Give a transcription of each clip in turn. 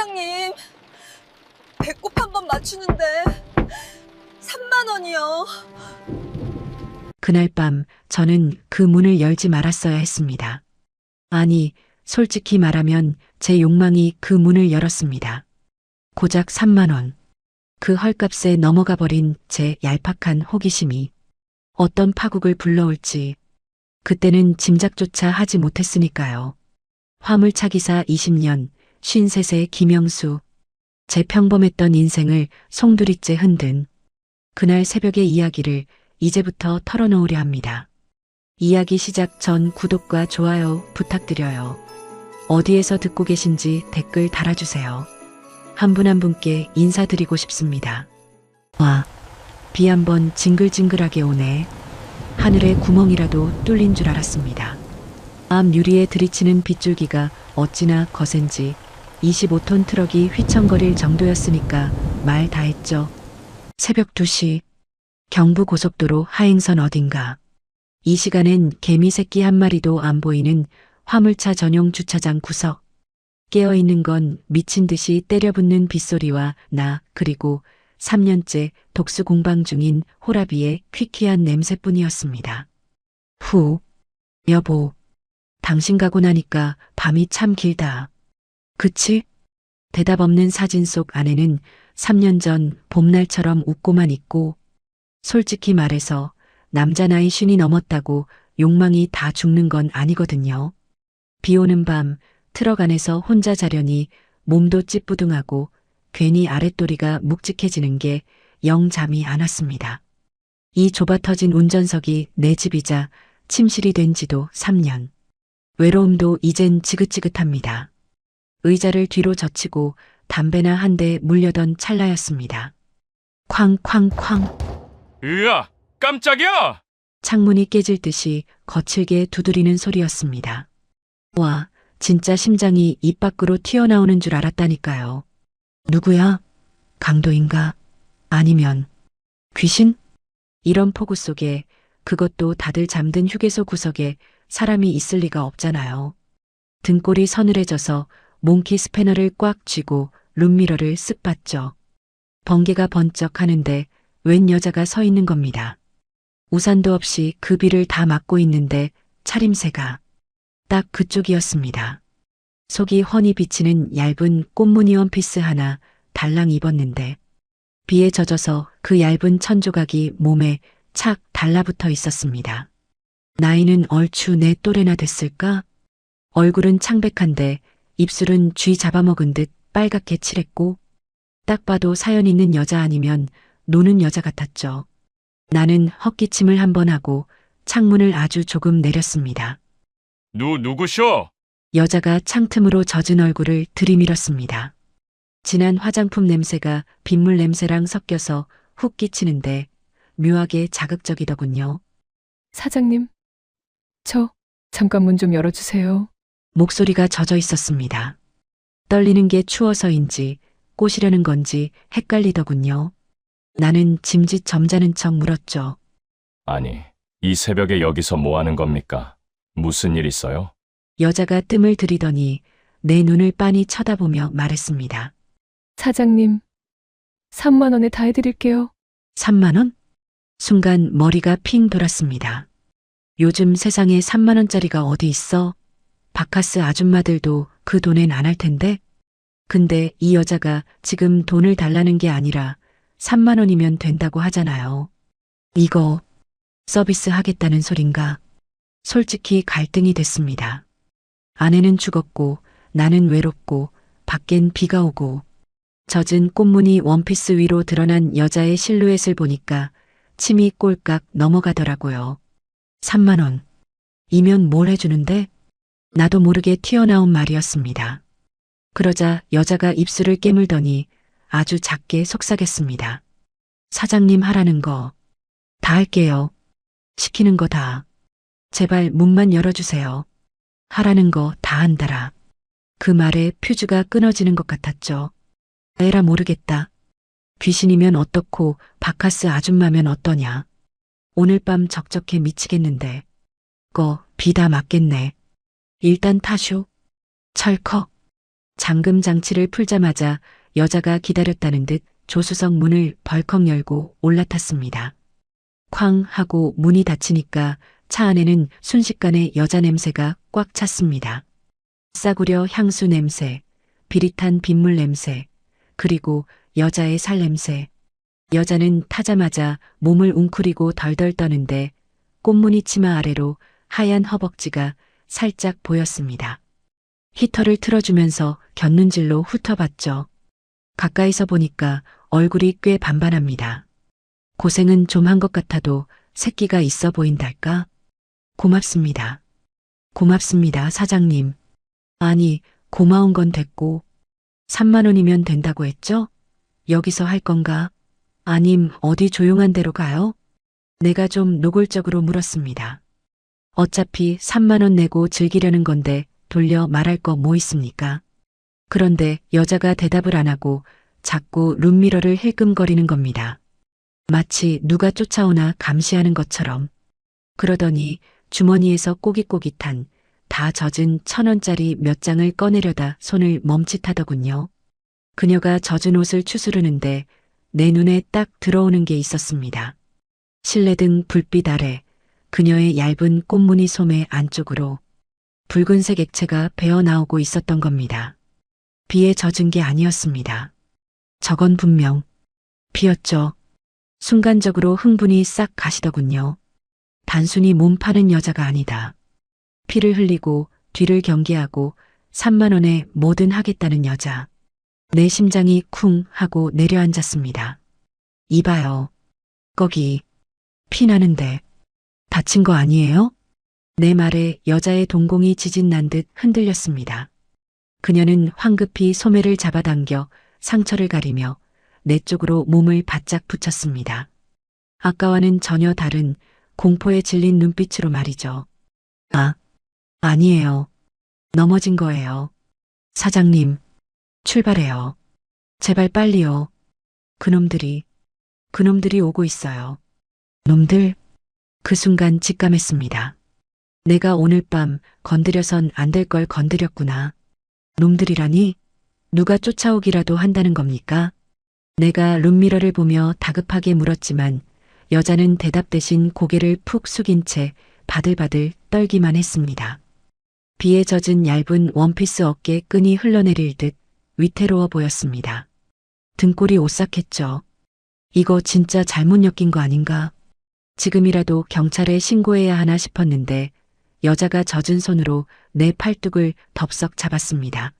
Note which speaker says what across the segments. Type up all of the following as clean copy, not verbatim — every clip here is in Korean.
Speaker 1: 사장님, 배꼽 한 번 맞추는데 3만 원이요.
Speaker 2: 그날 밤 저는 그 문을 열지 말았어야 했습니다. 아니, 솔직히 말하면 제 욕망이 그 문을 열었습니다. 고작 3만 원. 그 헐값에 넘어가 버린 제 얄팍한 호기심이 어떤 파국을 불러올지 그때는 짐작조차 하지 못했으니까요. 화물차 기사 20년, 53세 김영수. 제 평범했던 인생을 송두리째 흔든 그날 새벽의 이야기를 이제부터 털어놓으려 합니다. 이야기 시작 전 구독과 좋아요 부탁드려요. 어디에서 듣고 계신지 댓글 달아주세요. 한 분 한 분께 인사드리고 싶습니다. 와, 비 한 번 징글징글하게 오네. 하늘에 구멍이라도 뚫린 줄 알았습니다. 앞 유리에 들이치는 빗줄기가 어찌나 거센지 25톤 트럭이 휘청거릴 정도였으니까 말 다 했죠. 새벽 2시 경부고속도로 하행선 어딘가. 이 시간엔 개미 새끼 한 마리도 안 보이는 화물차 전용 주차장 구석. 깨어있는 건 미친 듯이 때려붓는 빗소리와 나 그리고 3년째 독수 공방 중인 호라비의 퀴퀴한 냄새뿐이었습니다. 후, 여보, 당신 가고 나니까 밤이 참 길다. 그치? 대답 없는 사진 속 안에는 3년 전 봄날처럼 웃고만 있고 솔직히 말해서 남자 나이 50이 넘었다고 욕망이 다 죽는 건 아니거든요. 비 오는 밤 트럭 안에서 혼자 자려니 몸도 찌뿌둥하고 괜히 아랫도리가 묵직해지는 게 영 잠이 안 왔습니다. 이 좁아터진 운전석이 내 집이자 침실이 된 지도 3년. 외로움도 이젠 지긋지긋합니다. 의자를 뒤로 젖히고 담배나 한 대 물려던 찰나였습니다. 쾅쾅쾅.
Speaker 3: 으아! 깜짝이야!
Speaker 2: 창문이 깨질 듯이 거칠게 두드리는 소리였습니다. 와, 진짜 심장이 입 밖으로 튀어나오는 줄 알았다니까요. 누구야? 강도인가? 아니면 귀신? 이런 폭우 속에 그것도 다들 잠든 휴게소 구석에 사람이 있을 리가 없잖아요. 등골이 서늘해져서 몽키 스패너를 꽉 쥐고 룸미러를 쓱 봤죠. 번개가 번쩍 하는데 웬 여자가 서 있는 겁니다. 우산도 없이 그 비를 다 막고 있는데 차림새가 딱 그쪽이었습니다. 속이 훤히 비치는 얇은 꽃무늬 원피스 하나 달랑 입었는데 비에 젖어서 그 얇은 천조각이 몸에 착 달라붙어 있었습니다. 나이는 얼추 내 또래나 됐을까? 얼굴은 창백한데 입술은 쥐 잡아먹은 듯 빨갛게 칠했고 딱 봐도 사연 있는 여자 아니면 노는 여자 같았죠. 나는 헛기침을 한 번 하고 창문을 아주 조금 내렸습니다.
Speaker 3: 누구셔?
Speaker 2: 여자가 창틈으로 젖은 얼굴을 들이밀었습니다. 진한 화장품 냄새가 빗물 냄새랑 섞여서 훅 끼치는데 묘하게 자극적이더군요.
Speaker 4: 사장님, 저 잠깐 문 좀 열어주세요.
Speaker 2: 목소리가 젖어 있었습니다. 떨리는 게 추워서인지 꼬시려는 건지 헷갈리더군요. 나는 짐짓 점잖은 척 물었죠.
Speaker 3: 아니, 이 새벽에 여기서 뭐 하는 겁니까? 무슨 일 있어요?
Speaker 2: 여자가 뜸을 들이더니 내 눈을 빤히 쳐다보며 말했습니다.
Speaker 4: 사장님, 3만 원에 다 해드릴게요.
Speaker 2: 3만 원? 순간 머리가 핑 돌았습니다. 요즘 세상에 3만 원짜리가 어디 있어? 바카스 아줌마들도 그 돈엔 안 할 텐데? 근데 이 여자가 지금 돈을 달라는 게 아니라 3만 원이면 된다고 하잖아요. 이거 서비스 하겠다는 소린가? 솔직히 갈등이 됐습니다. 아내는 죽었고 나는 외롭고 밖엔 비가 오고 젖은 꽃무늬 원피스 위로 드러난 여자의 실루엣을 보니까 침이 꼴깍 넘어가더라고요. 3만 원. 이면 뭘 해주는데? 나도 모르게 튀어나온 말이었습니다. 그러자 여자가 입술을 깨물더니 아주 작게 속삭였습니다. 사장님 하라는 거 다 할게요. 시키는 거 다. 제발 문만 열어주세요. 하라는 거 다 한다라. 그 말에 퓨즈가 끊어지는 것 같았죠. 에라 모르겠다. 귀신이면 어떻고 바카스 아줌마면 어떠냐. 오늘 밤 적적해 미치겠는데. 비 다 맞겠네. 일단 타쇼. 철컥. 잠금 장치를 풀자마자 여자가 기다렸다는 듯 조수석 문을 벌컥 열고 올라탔습니다. 쾅 하고 문이 닫히니까 차 안에는 순식간에 여자 냄새가 꽉 찼습니다. 싸구려 향수 냄새, 비릿한 빗물 냄새, 그리고 여자의 살 냄새. 여자는 타자마자 몸을 웅크리고 덜덜 떠는데 꽃무늬 치마 아래로 하얀 허벅지가 살짝 보였습니다. 히터를 틀어주면서 곁눈질로 훑어봤죠. 가까이서 보니까 얼굴이 꽤 반반합니다. 고생은 좀 한 것 같아도 새끼가 있어 보인달까? 고맙습니다. 고맙습니다, 사장님. 아니, 고마운 건 됐고 3만 원이면 된다고 했죠? 여기서 할 건가? 아님 어디 조용한 데로 가요? 내가 좀 노골적으로 물었습니다. 어차피 3만 원 내고 즐기려는 건데 돌려 말할 거 뭐 있습니까? 그런데 여자가 대답을 안 하고 자꾸 룸미러를 힐끔거리는 겁니다. 마치 누가 쫓아오나 감시하는 것처럼. 그러더니 주머니에서 꼬깃꼬깃한 다 젖은 1,000원짜리 몇 장을 꺼내려다 손을 멈칫하더군요. 그녀가 젖은 옷을 추스르는데 내 눈에 딱 들어오는 게 있었습니다. 실내등 불빛 아래 그녀의 얇은 꽃무늬 소매 안쪽으로 붉은색 액체가 배어나오고 있었던 겁니다. 비에 젖은 게 아니었습니다. 저건 분명 피였죠. 순간적으로 흥분이 싹 가시더군요. 단순히 몸 파는 여자가 아니다. 피를 흘리고 뒤를 경계하고 3만 원에 뭐든 하겠다는 여자. 내 심장이 쿵 하고 내려앉았습니다. 이봐요. 거기 피 나는데 다친 거 아니에요? 내 말에 여자의 동공이 지진난 듯 흔들렸습니다. 그녀는 황급히 소매를 잡아당겨 상처를 가리며 내 쪽으로 몸을 바짝 붙였습니다. 아까와는 전혀 다른 공포에 질린 눈빛으로 말이죠. 아니에요. 넘어진 거예요. 사장님, 출발해요. 제발 빨리요. 그놈들이 오고 있어요. 놈들? 그 순간 직감했습니다. 내가 오늘 밤 건드려선 안 될 걸 건드렸구나. 놈들이라니? 누가 쫓아오기라도 한다는 겁니까? 내가 룸미러를 보며 다급하게 물었지만 여자는 대답 대신 고개를 푹 숙인 채 바들바들 떨기만 했습니다. 비에 젖은 얇은 원피스 어깨 끈이 흘러내릴 듯 위태로워 보였습니다. 등골이 오싹했죠. 이거 진짜 잘못 엮인 거 아닌가? 지금이라도 경찰에 신고해야 하나 싶었는데 여자가 젖은 손으로 내 팔뚝을 덥석 잡았습니다.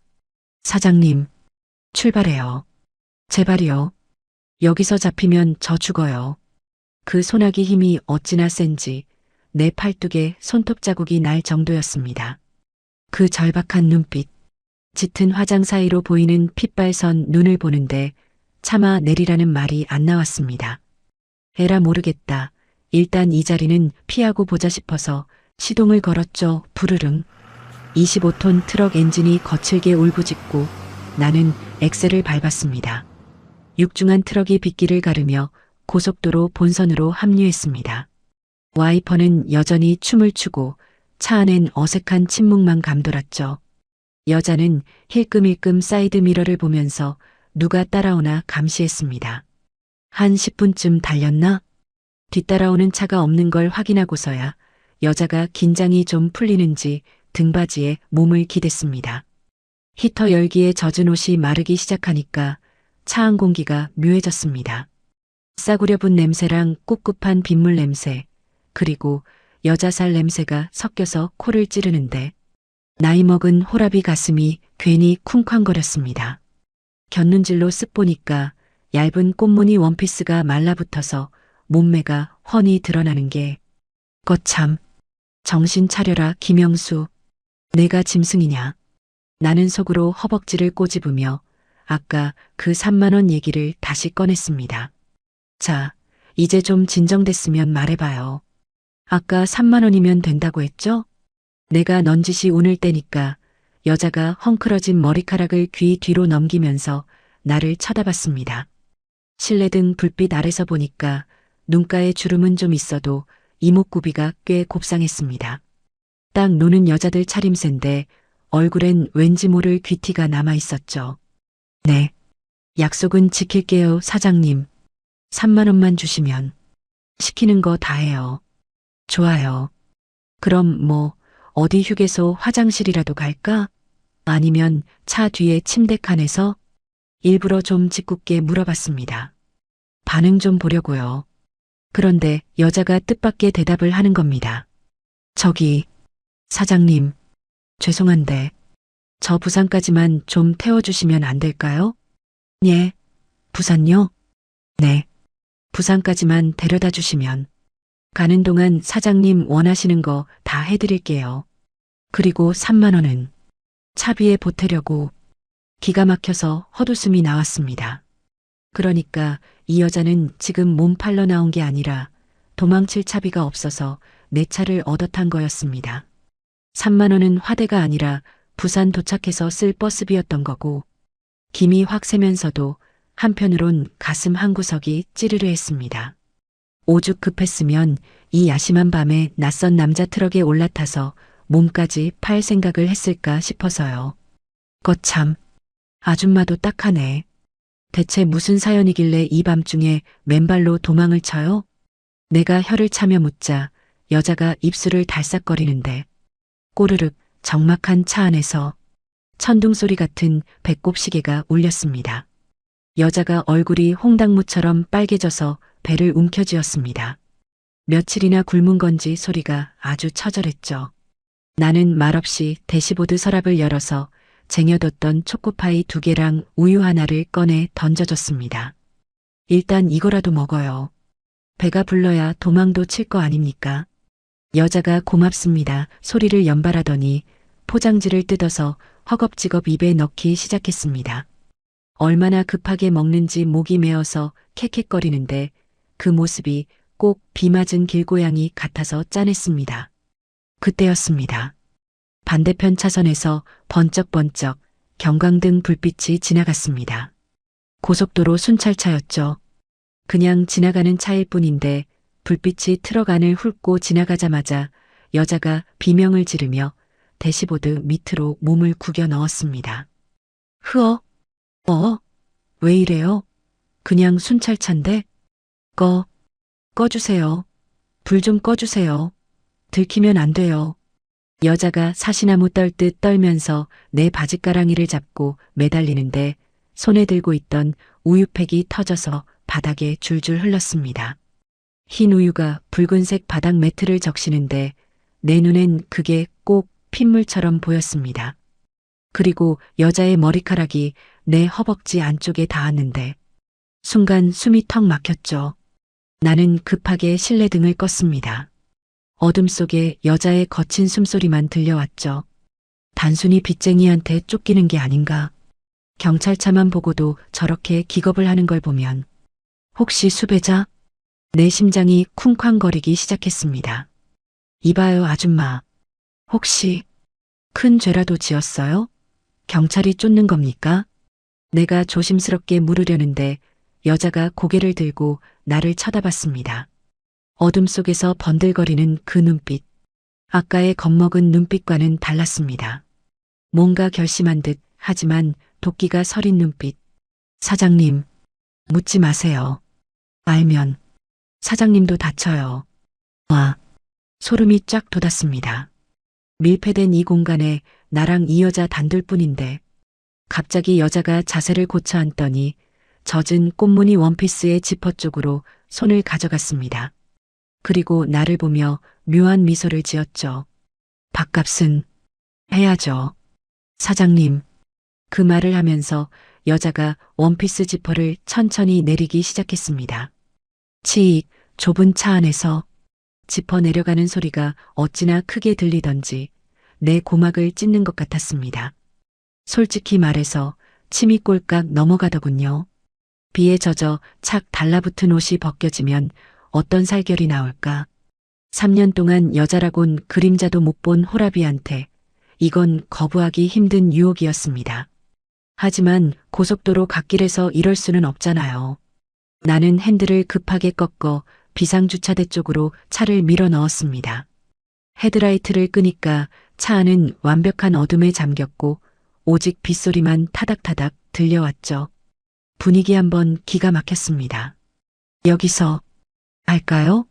Speaker 2: 사장님, 출발해요. 제발이요. 여기서 잡히면 저 죽어요. 그 소나기 힘이 어찌나 센지 내 팔뚝에 손톱 자국이 날 정도였습니다. 그 절박한 눈빛, 짙은 화장 사이로 보이는 핏발선 눈을 보는데 차마 내리라는 말이 안 나왔습니다. 에라 모르겠다. 일단 이 자리는 피하고 보자 싶어서 시동을 걸었죠. 부르릉. 25톤 트럭 엔진이 거칠게 울부짖고 나는 엑셀을 밟았습니다. 육중한 트럭이 빗길을 가르며 고속도로 본선으로 합류했습니다. 와이퍼는 여전히 춤을 추고 차 안엔 어색한 침묵만 감돌았죠. 여자는 힐끔힐끔 사이드미러를 보면서 누가 따라오나 감시했습니다. 한 10분쯤 달렸나? 뒤따라오는 차가 없는 걸 확인하고서야 여자가 긴장이 좀 풀리는지 등받이에 몸을 기댔습니다. 히터 열기에 젖은 옷이 마르기 시작하니까 차 안 공기가 묘해졌습니다. 싸구려 분 냄새랑 꿉꿉한 빗물 냄새, 그리고 여자살 냄새가 섞여서 코를 찌르는데 나이 먹은 호라비 가슴이 괜히 쿵쾅거렸습니다. 곁눈질로 쓱 보니까 얇은 꽃무늬 원피스가 말라붙어서 몸매가 훤히 드러나는 게 거참. 정신 차려라 김영수. 내가 짐승이냐. 나는 속으로 허벅지를 꼬집으며 아까 그 3만 원 얘기를 다시 꺼냈습니다. 자, 이제 좀 진정됐으면 말해봐요. 아까 3만 원이면 된다고 했죠? 내가 넌지시 운을 떼니까 여자가 헝클어진 머리카락을 귀 뒤로 넘기면서 나를 쳐다봤습니다. 실내등 불빛 아래서 보니까 눈가에 주름은 좀 있어도 이목구비가 꽤 곱상했습니다. 딱 노는 여자들 차림새인데 얼굴엔 왠지 모를 귀티가 남아 있었죠. 네. 약속은 지킬게요, 사장님. 3만 원만 주시면 시키는 거 다 해요. 좋아요. 그럼 뭐 어디 휴게소 화장실이라도 갈까? 아니면 차 뒤에 침대 칸에서? 일부러 좀 짓궂게 물어봤습니다. 반응 좀 보려고요. 그런데 여자가 뜻밖의 대답을 하는 겁니다. 저기, 사장님, 죄송한데, 저 부산까지만 좀 태워주시면 안 될까요? 예, 부산요? 네, 부산까지만 데려다 주시면. 가는 동안 사장님 원하시는 거 다 해드릴게요. 그리고 3만 원은 차비에 보태려고. 기가 막혀서 헛웃음이 나왔습니다. 그러니까 이 여자는 지금 몸 팔러 나온 게 아니라 도망칠 차비가 없어서 내 차를 얻어 탄 거였습니다. 3만 원은 화대가 아니라 부산 도착해서 쓸 버스비였던 거고, 김이 확 새면서도 한편으론 가슴 한구석이 찌르르 했습니다. 오죽 급했으면 이 야심한 밤에 낯선 남자 트럭에 올라타서 몸까지 팔 생각을 했을까 싶어서요. 거참, 아줌마도 딱하네. 대체 무슨 사연이길래 이 밤중에 맨발로 도망을 쳐요? 내가 혀를 차며 묻자 여자가 입술을 달싹거리는데 꼬르륵 적막한 차 안에서 천둥소리 같은 배꼽 시계가 울렸습니다. 여자가 얼굴이 홍당무처럼 빨개져서 배를 움켜쥐었습니다. 며칠이나 굶은 건지 소리가 아주 처절했죠. 나는 말없이 대시보드 서랍을 열어서 쟁여뒀던 초코파이 2개랑 우유 하나를 꺼내 던져줬습니다. 일단 이거라도 먹어요. 배가 불러야 도망도 칠 거 아닙니까? 여자가 고맙습니다 소리를 연발하더니 포장지를 뜯어서 허겁지겁 입에 넣기 시작했습니다. 얼마나 급하게 먹는지 목이 메어서 캑캑거리는데 그 모습이 꼭 비 맞은 길고양이 같아서 짠했습니다. 그때였습니다. 반대편 차선에서 번쩍번쩍 경광등 불빛이 지나갔습니다. 고속도로 순찰차였죠. 그냥 지나가는 차일 뿐인데 불빛이 트럭 안을 훑고 지나가자마자 여자가 비명을 지르며 대시보드 밑으로 몸을 구겨 넣었습니다. 왜 이래요? 그냥 순찰차인데? 꺼주세요. 불 좀 꺼주세요. 들키면 안 돼요. 여자가 사시나무 떨듯 떨면서 내 바지가랑이를 잡고 매달리는데 손에 들고 있던 우유팩이 터져서 바닥에 줄줄 흘렀습니다. 흰 우유가 붉은색 바닥 매트를 적시는데 내 눈엔 그게 꼭 핏물처럼 보였습니다. 그리고 여자의 머리카락이 내 허벅지 안쪽에 닿았는데 순간 숨이 턱 막혔죠. 나는 급하게 실내등을 껐습니다. 어둠 속에 여자의 거친 숨소리만 들려왔죠. 단순히 빚쟁이한테 쫓기는 게 아닌가. 경찰차만 보고도 저렇게 기겁을 하는 걸 보면 혹시 수배자? 내 심장이 쿵쾅거리기 시작했습니다. 이봐요 아줌마. 혹시 큰 죄라도 지었어요? 경찰이 쫓는 겁니까? 내가 조심스럽게 물으려는데 여자가 고개를 들고 나를 쳐다봤습니다. 어둠 속에서 번들거리는 그 눈빛. 아까의 겁먹은 눈빛과는 달랐습니다. 뭔가 결심한 듯 하지만 도끼가 서린 눈빛. 사장님, 묻지 마세요. 알면 사장님도 다쳐요. 와, 소름이 쫙 돋았습니다. 밀폐된 이 공간에 나랑 이 여자 단둘뿐인데 갑자기 여자가 자세를 고쳐 앉더니 젖은 꽃무늬 원피스의 지퍼 쪽으로 손을 가져갔습니다. 그리고 나를 보며 묘한 미소를 지었죠. 밥값은 해야죠. 사장님. 그 말을 하면서 여자가 원피스 지퍼를 천천히 내리기 시작했습니다. 치익 좁은 차 안에서 지퍼 내려가는 소리가 어찌나 크게 들리던지 내 고막을 찢는 것 같았습니다. 솔직히 말해서 침이 꼴깍 넘어가더군요. 비에 젖어 착 달라붙은 옷이 벗겨지면 어떤 살결이 나올까. 3년 동안 여자라곤 그림자도 못 본 호라비한테 이건 거부하기 힘든 유혹이었습니다. 하지만 고속도로 갓길에서 이럴 수는 없잖아요. 나는 핸들을 급하게 꺾어 비상주차대 쪽으로 차를 밀어 넣었습니다. 헤드라이트를 끄니까 차 안은 완벽한 어둠에 잠겼고 오직 빗소리만 타닥타닥 들려왔죠. 분위기 한번 기가 막혔습니다. 여기서 할까요?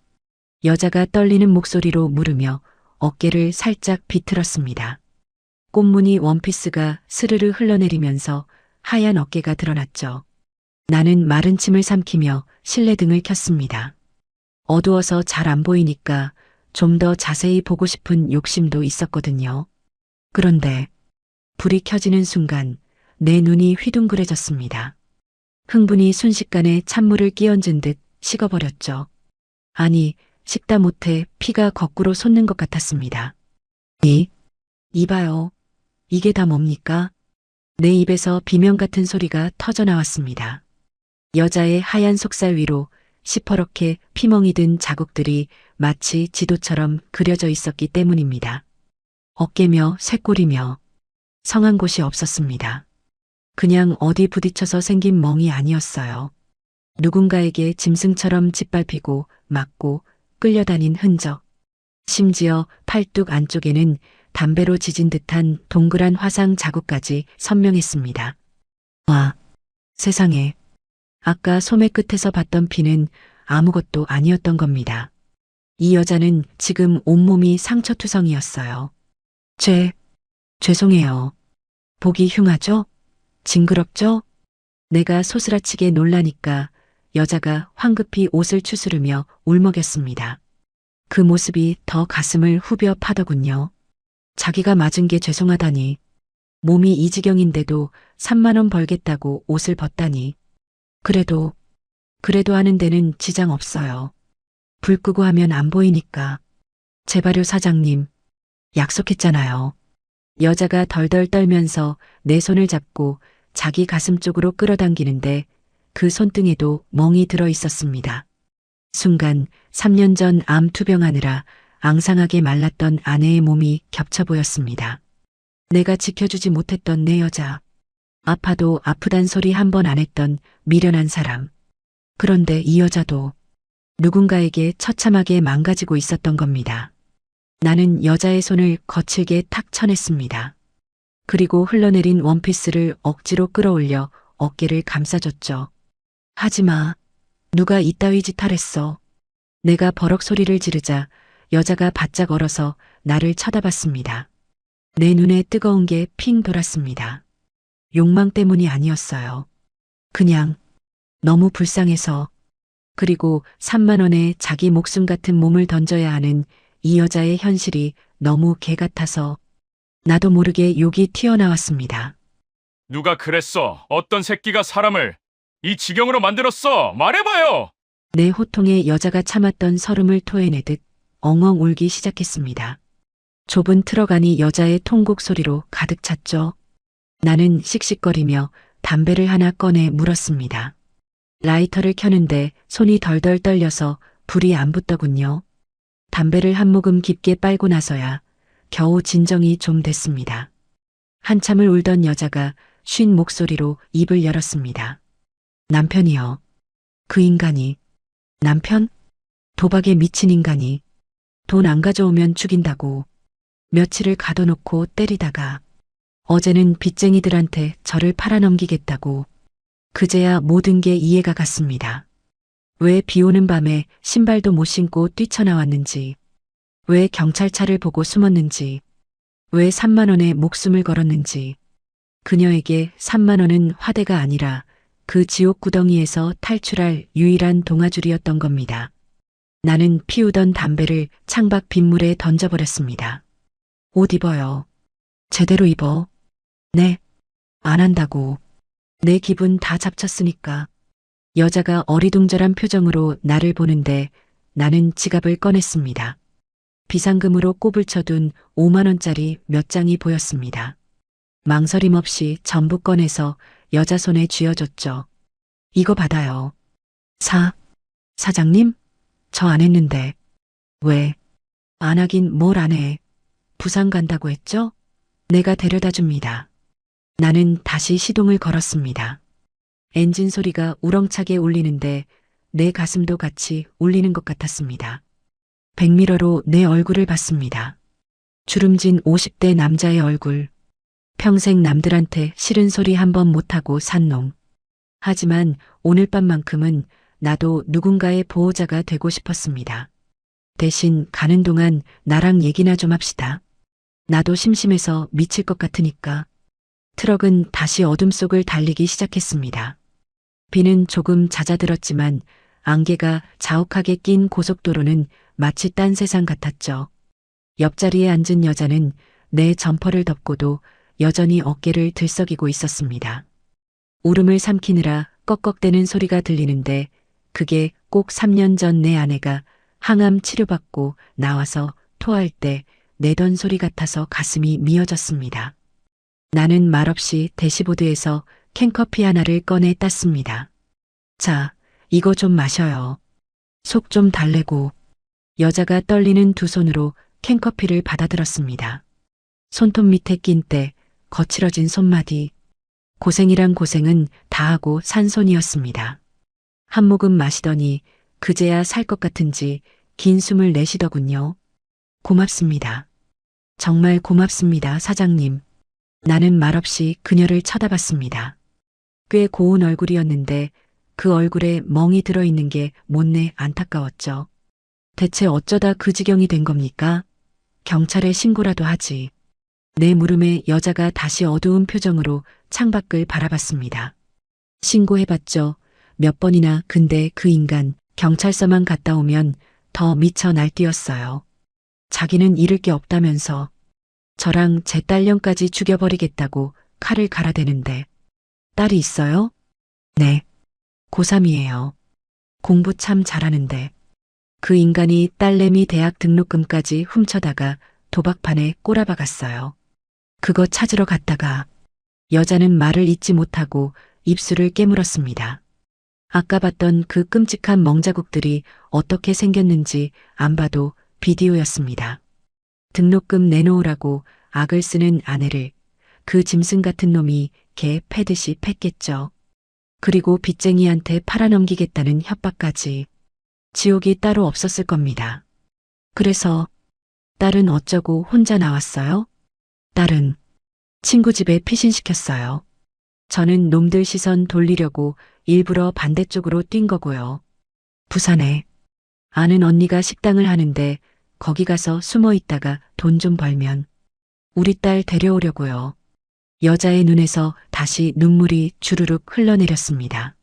Speaker 2: 여자가 떨리는 목소리로 물으며 어깨를 살짝 비틀었습니다. 꽃무늬 원피스가 스르르 흘러내리면서 하얀 어깨가 드러났죠. 나는 마른 침을 삼키며 실내등을 켰습니다. 어두워서 잘 안 보이니까 좀 더 자세히 보고 싶은 욕심도 있었거든요. 그런데 불이 켜지는 순간 내 눈이 휘둥그레졌습니다. 흥분이 순식간에 찬물을 끼얹은 듯 식어버렸죠. 아니, 식다 못해 피가 거꾸로 솟는 것 같았습니다. 이봐요. 이게 다 뭡니까? 내 입에서 비명 같은 소리가 터져 나왔습니다. 여자의 하얀 속살 위로 시퍼렇게 피멍이 든 자국들이 마치 지도처럼 그려져 있었기 때문입니다. 어깨며 쇄골이며 성한 곳이 없었습니다. 그냥 어디 부딪혀서 생긴 멍이 아니었어요. 누군가에게 짐승처럼 짓밟히고 맞고 끌려다닌 흔적. 심지어 팔뚝 안쪽에는 담배로 지진 듯한 동그란 화상 자국까지 선명했습니다. 와, 세상에. 아까 소매 끝에서 봤던 피는 아무것도 아니었던 겁니다. 이 여자는 지금 온몸이 상처투성이었어요. 죄송해요. 보기 흉하죠? 징그럽죠? 내가 소스라치게 놀라니까 여자가 황급히 옷을 추스르며 울먹였습니다. 그 모습이 더 가슴을 후벼 파더군요. 자기가 맞은 게 죄송하다니. 몸이 이 지경인데도 3만 원 벌겠다고 옷을 벗다니. 그래도 하는 데는 지장 없어요. 불 끄고 하면 안 보이니까. 제발요 사장님. 약속했잖아요. 여자가 덜덜 떨면서 내 손을 잡고 자기 가슴 쪽으로 끌어당기는데 그 손등에도 멍이 들어 있었습니다. 순간 3년 전 암 투병하느라 앙상하게 말랐던 아내의 몸이 겹쳐 보였습니다. 내가 지켜주지 못했던 내 여자. 아파도 아프단 소리 한 번 안 했던 미련한 사람. 그런데 이 여자도 누군가에게 처참하게 망가지고 있었던 겁니다. 나는 여자의 손을 거칠게 탁 쳐냈습니다. 그리고 흘러내린 원피스를 억지로 끌어올려 어깨를 감싸줬죠. 하지마. 누가 이따위 짓 하랬어. 내가 버럭 소리를 지르자 여자가 바짝 얼어서 나를 쳐다봤습니다. 내 눈에 뜨거운 게 핑 돌았습니다. 욕망 때문이 아니었어요. 그냥 너무 불쌍해서. 그리고 3만 원에 자기 목숨 같은 몸을 던져야 하는 이 여자의 현실이 너무 개 같아서 나도 모르게 욕이 튀어나왔습니다.
Speaker 3: 누가 그랬어? 어떤 새끼가 사람을 이 지경으로 만들었어? 말해봐요!
Speaker 2: 내 호통에 여자가 참았던 설움을 토해내듯 엉엉 울기 시작했습니다. 좁은 트럭 안이 여자의 통곡 소리로 가득 찼죠. 나는 씩씩거리며 담배를 하나 꺼내 물었습니다. 라이터를 켜는데 손이 덜덜 떨려서 불이 안 붙더군요. 담배를 한 모금 깊게 빨고 나서야 겨우 진정이 좀 됐습니다. 한참을 울던 여자가 쉰 목소리로 입을 열었습니다. 남편이요. 그 인간이. 남편? 도박에 미친 인간이. 돈 안 가져오면 죽인다고. 며칠을 가둬놓고 때리다가 어제는 빚쟁이들한테 저를 팔아넘기겠다고. 그제야 모든 게 이해가 갔습니다. 왜 비 오는 밤에 신발도 못 신고 뛰쳐나왔는지, 왜 경찰차를 보고 숨었는지, 왜 3만 원에 목숨을 걸었는지. 그녀에게 3만 원은 화대가 아니라 그 지옥 구덩이에서 탈출할 유일한 동아줄이었던 겁니다. 나는 피우던 담배를 창밖 빗물에 던져버렸습니다. 옷 입어요. 제대로 입어. 네, 안 한다고. 내 기분 다 잡쳤으니까. 여자가 어리둥절한 표정으로 나를 보는데 나는 지갑을 꺼냈습니다. 비상금으로 꼽을 쳐둔 5만 원짜리 몇 장이 보였습니다. 망설임 없이 전부 꺼내서 여자 손에 쥐어줬죠. 이거 받아요. 사장님? 저 안 했는데. 왜? 안 하긴 뭘 안 해. 부산 간다고 했죠? 내가 데려다 줍니다. 나는 다시 시동을 걸었습니다. 엔진 소리가 우렁차게 울리는데 내 가슴도 같이 울리는 것 같았습니다. 백미러로 내 얼굴을 봤습니다. 주름진 50대 남자의 얼굴. 평생 남들한테 싫은 소리 한 번 못하고 산 놈. 하지만 오늘 밤만큼은 나도 누군가의 보호자가 되고 싶었습니다. 대신 가는 동안 나랑 얘기나 좀 합시다. 나도 심심해서 미칠 것 같으니까. 트럭은 다시 어둠 속을 달리기 시작했습니다. 비는 조금 잦아들었지만 안개가 자욱하게 낀 고속도로는 마치 딴 세상 같았죠. 옆자리에 앉은 여자는 내 점퍼를 덮고도 여전히 어깨를 들썩이고 있었습니다. 울음을 삼키느라 꺽꺽대는 소리가 들리는데 그게 꼭 3년 전 내 아내가 항암 치료받고 나와서 토할 때 내던 소리 같아서 가슴이 미어졌습니다. 나는 말없이 대시보드에서 캔커피 하나를 꺼내 땄습니다. 자, 이거 좀 마셔요. 속 좀 달래고. 여자가 떨리는 두 손으로 캔커피를 받아들었습니다. 손톱 밑에 낀 때 거칠어진 손마디. 고생이란 고생은 다하고 산 손이었습니다. 한 모금 마시더니 그제야 살 것 같은지 긴 숨을 내쉬더군요. 고맙습니다. 정말 고맙습니다, 사장님. 나는 말없이 그녀를 쳐다봤습니다. 꽤 고운 얼굴이었는데 그 얼굴에 멍이 들어있는 게 못내 안타까웠죠. 대체 어쩌다 그 지경이 된 겁니까? 경찰에 신고라도 하지. 내 물음에 여자가 다시 어두운 표정으로 창밖을 바라봤습니다. 신고해봤죠. 몇 번이나. 근데 그 인간 경찰서만 갔다 오면 더 미쳐 날뛰었어요. 자기는 잃을 게 없다면서 저랑 제 딸년까지 죽여버리겠다고 칼을 갈아대는데. 딸이 있어요? 네. 고3이에요. 공부 참 잘하는데. 그 인간이 딸내미 대학 등록금까지 훔쳐다가 도박판에 꼬라박았어요. 그거 찾으러 갔다가. 여자는 말을 잇지 못하고 입술을 깨물었습니다. 아까 봤던 그 끔찍한 멍자국들이 어떻게 생겼는지 안 봐도 비디오였습니다. 등록금 내놓으라고 악을 쓰는 아내를 그 짐승 같은 놈이 개 패듯이 팼겠죠. 그리고 빚쟁이한테 팔아넘기겠다는 협박까지. 지옥이 따로 없었을 겁니다. 그래서 딸은 어쩌고 혼자 나왔어요? 딸은 친구 집에 피신시켰어요. 저는 놈들 시선 돌리려고 일부러 반대쪽으로 뛴 거고요. 부산에 아는 언니가 식당을 하는데 거기 가서 숨어 있다가 돈 좀 벌면 우리 딸 데려오려고요. 여자의 눈에서 다시 눈물이 주르륵 흘러내렸습니다.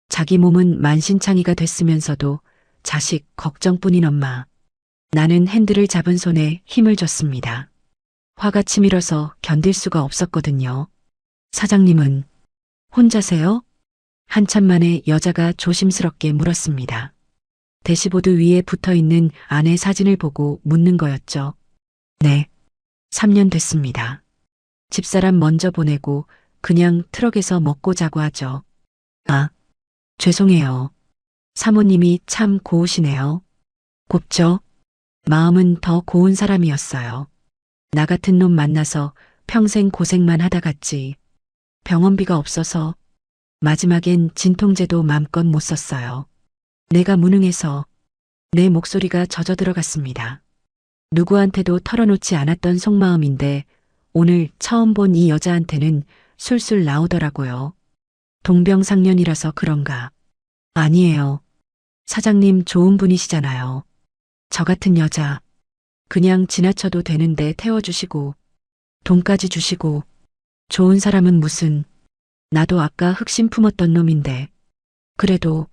Speaker 2: 자기 몸은 만신창이가 됐으면서도 자식 걱정뿐인 엄마. 나는 핸들을 잡은 손에 힘을 줬습니다. 화가 치밀어서 견딜 수가 없었거든요. 사장님은 혼자세요? 한참 만에 여자가 조심스럽게 물었습니다. 대시보드 위에 붙어있는 아내 사진을 보고 묻는 거였죠. 네. 3년 됐습니다. 집사람 먼저 보내고 그냥 트럭에서 먹고 자고 하죠. 아, 죄송해요. 사모님이 참 고우시네요. 곱죠? 마음은 더 고운 사람이었어요. 나 같은 놈 만나서 평생 고생만 하다 갔지. 병원비가 없어서 마지막엔 진통제도 맘껏 못 썼어요. 내가 무능해서 내 목소리가 젖어 들어갔습니다. 누구한테도 털어놓지 않았던 속마음인데 오늘 처음 본 이 여자한테는 술술 나오더라고요. 동병상련이라서 그런가. 아니에요. 사장님 좋은 분이시잖아요. 저 같은 여자 그냥 지나쳐도 되는데 태워주시고 돈까지 주시고 좋은 사람은 무슨. 나도 아까 흑심 품었던 놈인데 그래도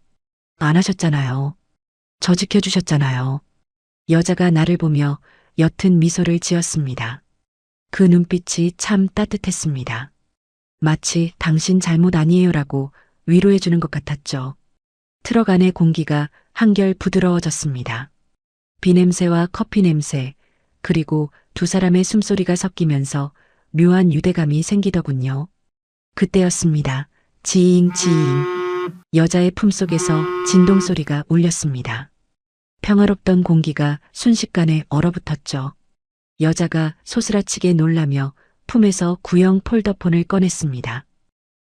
Speaker 2: 안 하셨잖아요. 저 지켜주셨잖아요. 여자가 나를 보며 옅은 미소를 지었습니다. 그 눈빛이 참 따뜻했습니다. 마치 당신 잘못 아니에요라고 위로해주는 것 같았죠. 트럭 안의 공기가 한결 부드러워졌습니다. 비 냄새와 커피 냄새, 그리고 두 사람의 숨소리가 섞이면서 묘한 유대감이 생기더군요. 그때였습니다. 지잉 지잉. 여자의 품속에서 진동소리가 울렸습니다. 평화롭던 공기가 순식간에 얼어붙었죠. 여자가 소스라치게 놀라며 품에서 구형 폴더폰을 꺼냈습니다.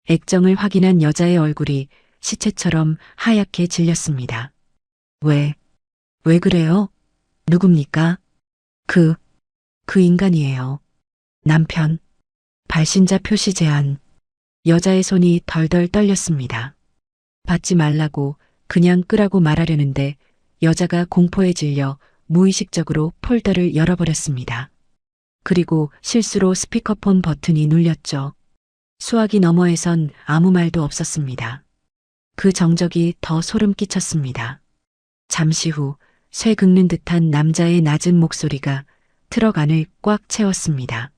Speaker 2: 액정을 확인한 여자의 얼굴이 시체처럼 하얗게 질렸습니다. 왜 그래요? 누굽니까? 그 그 인간이에요. 남편. 발신자 표시 제한. 여자의 손이 덜덜 떨렸습니다. 받지 말라고 그냥 끄라고 말하려는데 여자가 공포에 질려 무의식적으로 폴더를 열어버렸습니다. 그리고 실수로 스피커폰 버튼이 눌렸죠. 수화기 너머에선 아무 말도 없었습니다. 그 정적이 더 소름 끼쳤습니다. 잠시 후 쇠 긁는 듯한 남자의 낮은 목소리가 트럭 안을 꽉 채웠습니다.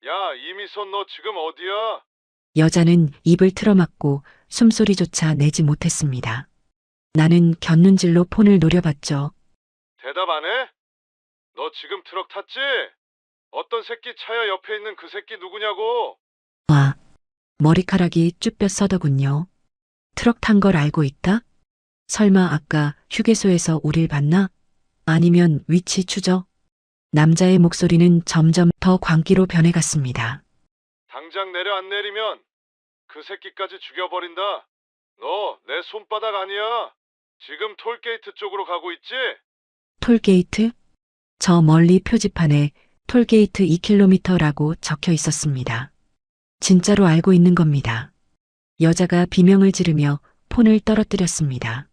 Speaker 3: 야, 이미선 너 지금 어디야?
Speaker 2: 여자는 입을 틀어막고 숨소리조차 내지 못했습니다. 나는 곁눈질로 폰을 노려봤죠.
Speaker 3: 대답 안 해? 너 지금 트럭 탔지? 어떤 새끼 차야 옆에 있는 그 새끼 누구냐고?
Speaker 2: 와, 머리카락이 쭈뼛 서더군요. 트럭 탄 걸 알고 있다? 설마 아까 휴게소에서 우릴 봤나? 아니면 위치 추적? 남자의 목소리는 점점 더 광기로 변해갔습니다.
Speaker 3: 당장 내려 안 내리면 그 새끼까지 죽여버린다. 너 내 손바닥 아니야. 지금 톨게이트 쪽으로 가고 있지?
Speaker 2: 톨게이트? 저 멀리 표지판에 톨게이트 2km라고 적혀 있었습니다. 진짜로 알고 있는 겁니다. 여자가 비명을 지르며 폰을 떨어뜨렸습니다.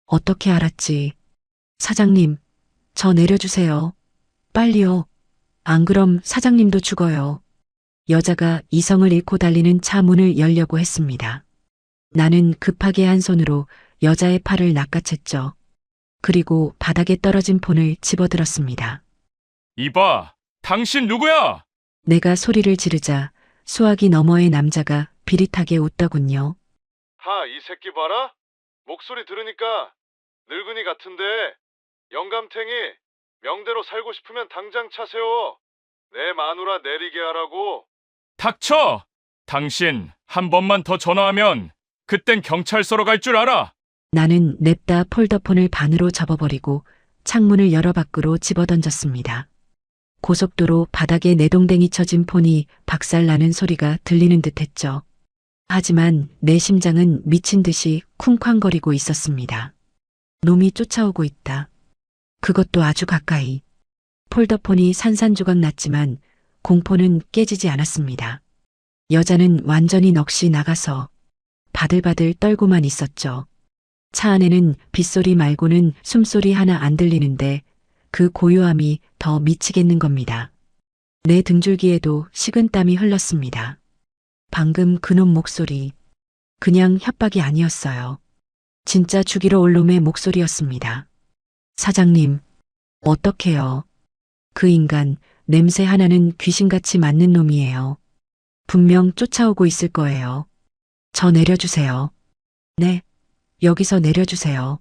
Speaker 2: 어떻게 알았지? 사장님, 저 내려주세요. 빨리요. 안 그럼 사장님도 죽어요. 여자가 이성을 잃고 달리는 차 문을 열려고 했습니다. 나는 급하게 한 손으로 여자의 팔을 낚아챘죠. 그리고 바닥에 떨어진 폰을 집어들었습니다.
Speaker 3: 이봐, 당신 누구야?
Speaker 2: 내가 소리를 지르자 수화기 너머의 남자가 비릿하게 웃더군요.
Speaker 3: 이 새끼 봐라. 목소리 들으니까 늙은이 같은데. 영감탱이, 명대로 살고 싶으면 당장 차 세워. 내 마누라 내리게 하라고. 닥쳐! 당신 한 번만 더 전화하면 그땐 경찰서로 갈 줄 알아.
Speaker 2: 나는 냅다 폴더폰을 반으로 접어버리고 창문을 열어 밖으로 집어던졌습니다. 고속도로 바닥에 내동댕이 쳐진 폰이 박살나는 소리가 들리는 듯했죠. 하지만 내 심장은 미친 듯이 쿵쾅거리고 있었습니다. 놈이 쫓아오고 있다. 그것도 아주 가까이. 폴더폰이 산산조각 났지만 공포는 깨지지 않았습니다. 여자는 완전히 넋이 나가서 바들바들 떨고만 있었죠. 차 안에는 빗소리 말고는 숨소리 하나 안 들리는데 그 고요함이 더 미치겠는 겁니다. 내 등줄기에도 식은땀이 흘렀습니다. 방금 그놈 목소리, 그냥 협박이 아니었어요. 진짜 죽이러 올 놈의 목소리였습니다. 사장님, 어떡해요. 그 인간, 냄새 하나는 귀신같이 맞는 놈이에요. 분명 쫓아오고 있을 거예요. 저 내려주세요. 네, 여기서 내려주세요.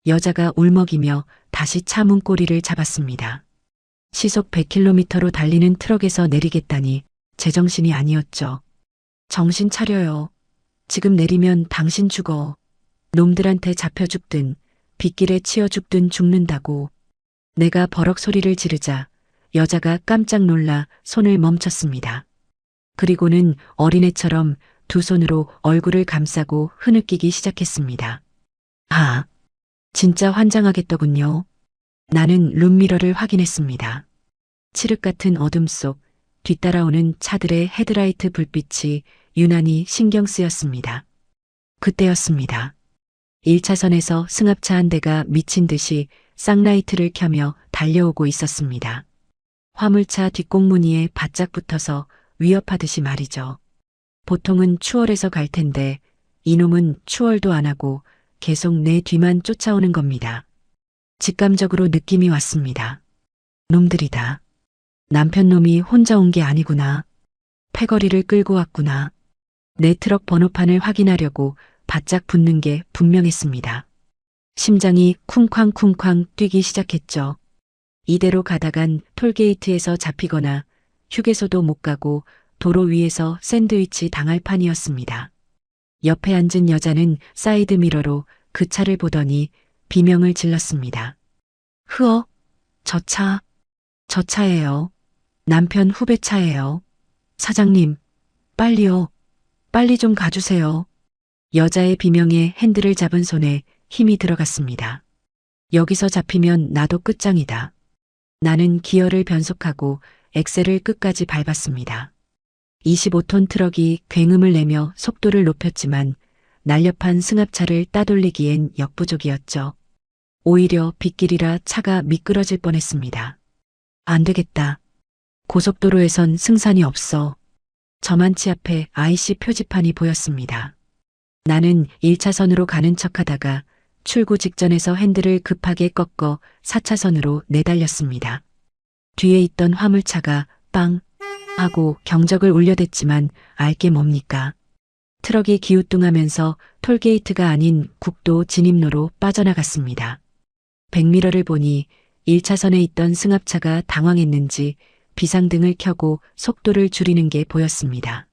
Speaker 2: 여자가 울먹이며 다시 차 문고리를 잡았습니다. 시속 100km로 달리는 트럭에서 내리겠다니 제정신이 아니었죠. 정신 차려요. 지금 내리면 당신 죽어. 놈들한테 잡혀 죽든 빗길에 치여 죽든 죽는다고. 내가 버럭 소리를 지르자 여자가 깜짝 놀라 손을 멈췄습니다. 그리고는 어린애처럼 두 손으로 얼굴을 감싸고 흐느끼기 시작했습니다. 진짜 환장하겠더군요. 나는 룸미러를 확인했습니다. 칠흑 같은 어둠 속 뒤따라오는 차들의 헤드라이트 불빛이 유난히 신경 쓰였습니다. 그때였습니다. 1차선에서 승합차 한 대가 미친 듯이 쌍라이트를 켜며 달려오고 있었습니다. 화물차 뒷공무니에 바짝 붙어서 위협하듯이 말이죠. 보통은 추월해서 갈 텐데 이놈은 추월도 안 하고 계속 내 뒤만 쫓아오는 겁니다. 직감적으로 느낌이 왔습니다. 놈들이다. 남편 놈이 혼자 온 게 아니구나. 패거리를 끌고 왔구나. 내 트럭 번호판을 확인하려고 바짝 붙는 게 분명했습니다. 심장이 쿵쾅쿵쾅 뛰기 시작했죠. 이대로 가다간 톨게이트에서 잡히거나 휴게소도 못 가고 도로 위에서 샌드위치 당할 판이었습니다. 옆에 앉은 여자는 사이드 미러로 그 차를 보더니 비명을 질렀습니다. 저 차예요. 남편 후배 차예요. 사장님, 빨리요. 빨리 좀 가주세요. 여자의 비명에 핸들을 잡은 손에 힘이 들어갔습니다. 여기서 잡히면 나도 끝장이다. 나는 기어를 변속하고 엑셀을 끝까지 밟았습니다. 25톤 트럭이 굉음을 내며 속도를 높였지만 날렵한 승합차를 따돌리기엔 역부족이었죠. 오히려 빗길이라 차가 미끄러질 뻔했습니다. 안 되겠다. 고속도로에선 승산이 없어. 저만치 앞에 IC 표지판이 보였습니다. 나는 1차선으로 가는 척하다가 출구 직전에서 핸들을 급하게 꺾어 4차선으로 내달렸습니다. 뒤에 있던 화물차가 빵 하고 경적을 울려댔지만 알게 뭡니까? 트럭이 기우뚱하면서 톨게이트가 아닌 국도 진입로로 빠져나갔습니다. 백미러를 보니 1차선에 있던 승합차가 당황했는지 비상등을 켜고 속도를 줄이는 게 보였습니다.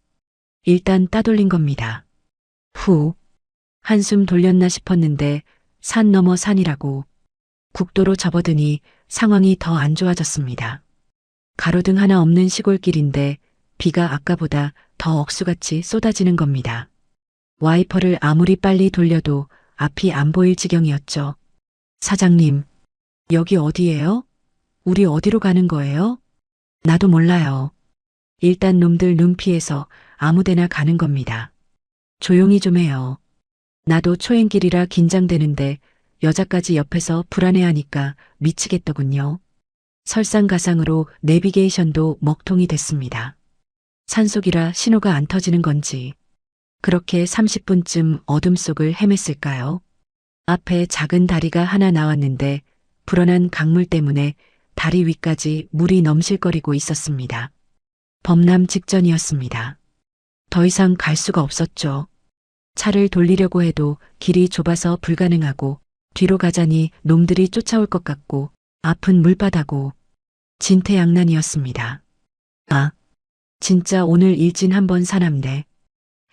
Speaker 2: 일단 따돌린 겁니다. 후, 한숨 돌렸나 싶었는데 산 넘어 산이라고. 국도로 접어드니 상황이 더 안 좋아졌습니다. 가로등 하나 없는 시골길인데 비가 아까보다 더 억수같이 쏟아지는 겁니다. 와이퍼를 아무리 빨리 돌려도 앞이 안 보일 지경이었죠. 사장님, 여기 어디예요? 우리 어디로 가는 거예요? 나도 몰라요. 일단 놈들 눈 피해서 아무데나 가는 겁니다. 조용히 좀 해요. 나도 초행길이라 긴장되는데 여자까지 옆에서 불안해하니까 미치겠더군요. 설상가상으로 내비게이션도 먹통이 됐습니다. 산속이라 신호가 안 터지는 건지 그렇게 30분쯤 어둠 속을 헤맸을까요? 앞에 작은 다리가 하나 나왔는데 불어난 강물 때문에 다리 위까지 물이 넘실거리고 있었습니다. 범람 직전이었습니다. 더 이상 갈 수가 없었죠. 차를 돌리려고 해도 길이 좁아서 불가능하고 뒤로 가자니 놈들이 쫓아올 것 같고 앞은 물바다고 진퇴양난이었습니다. 아, 진짜 오늘 일진 한번 사납네.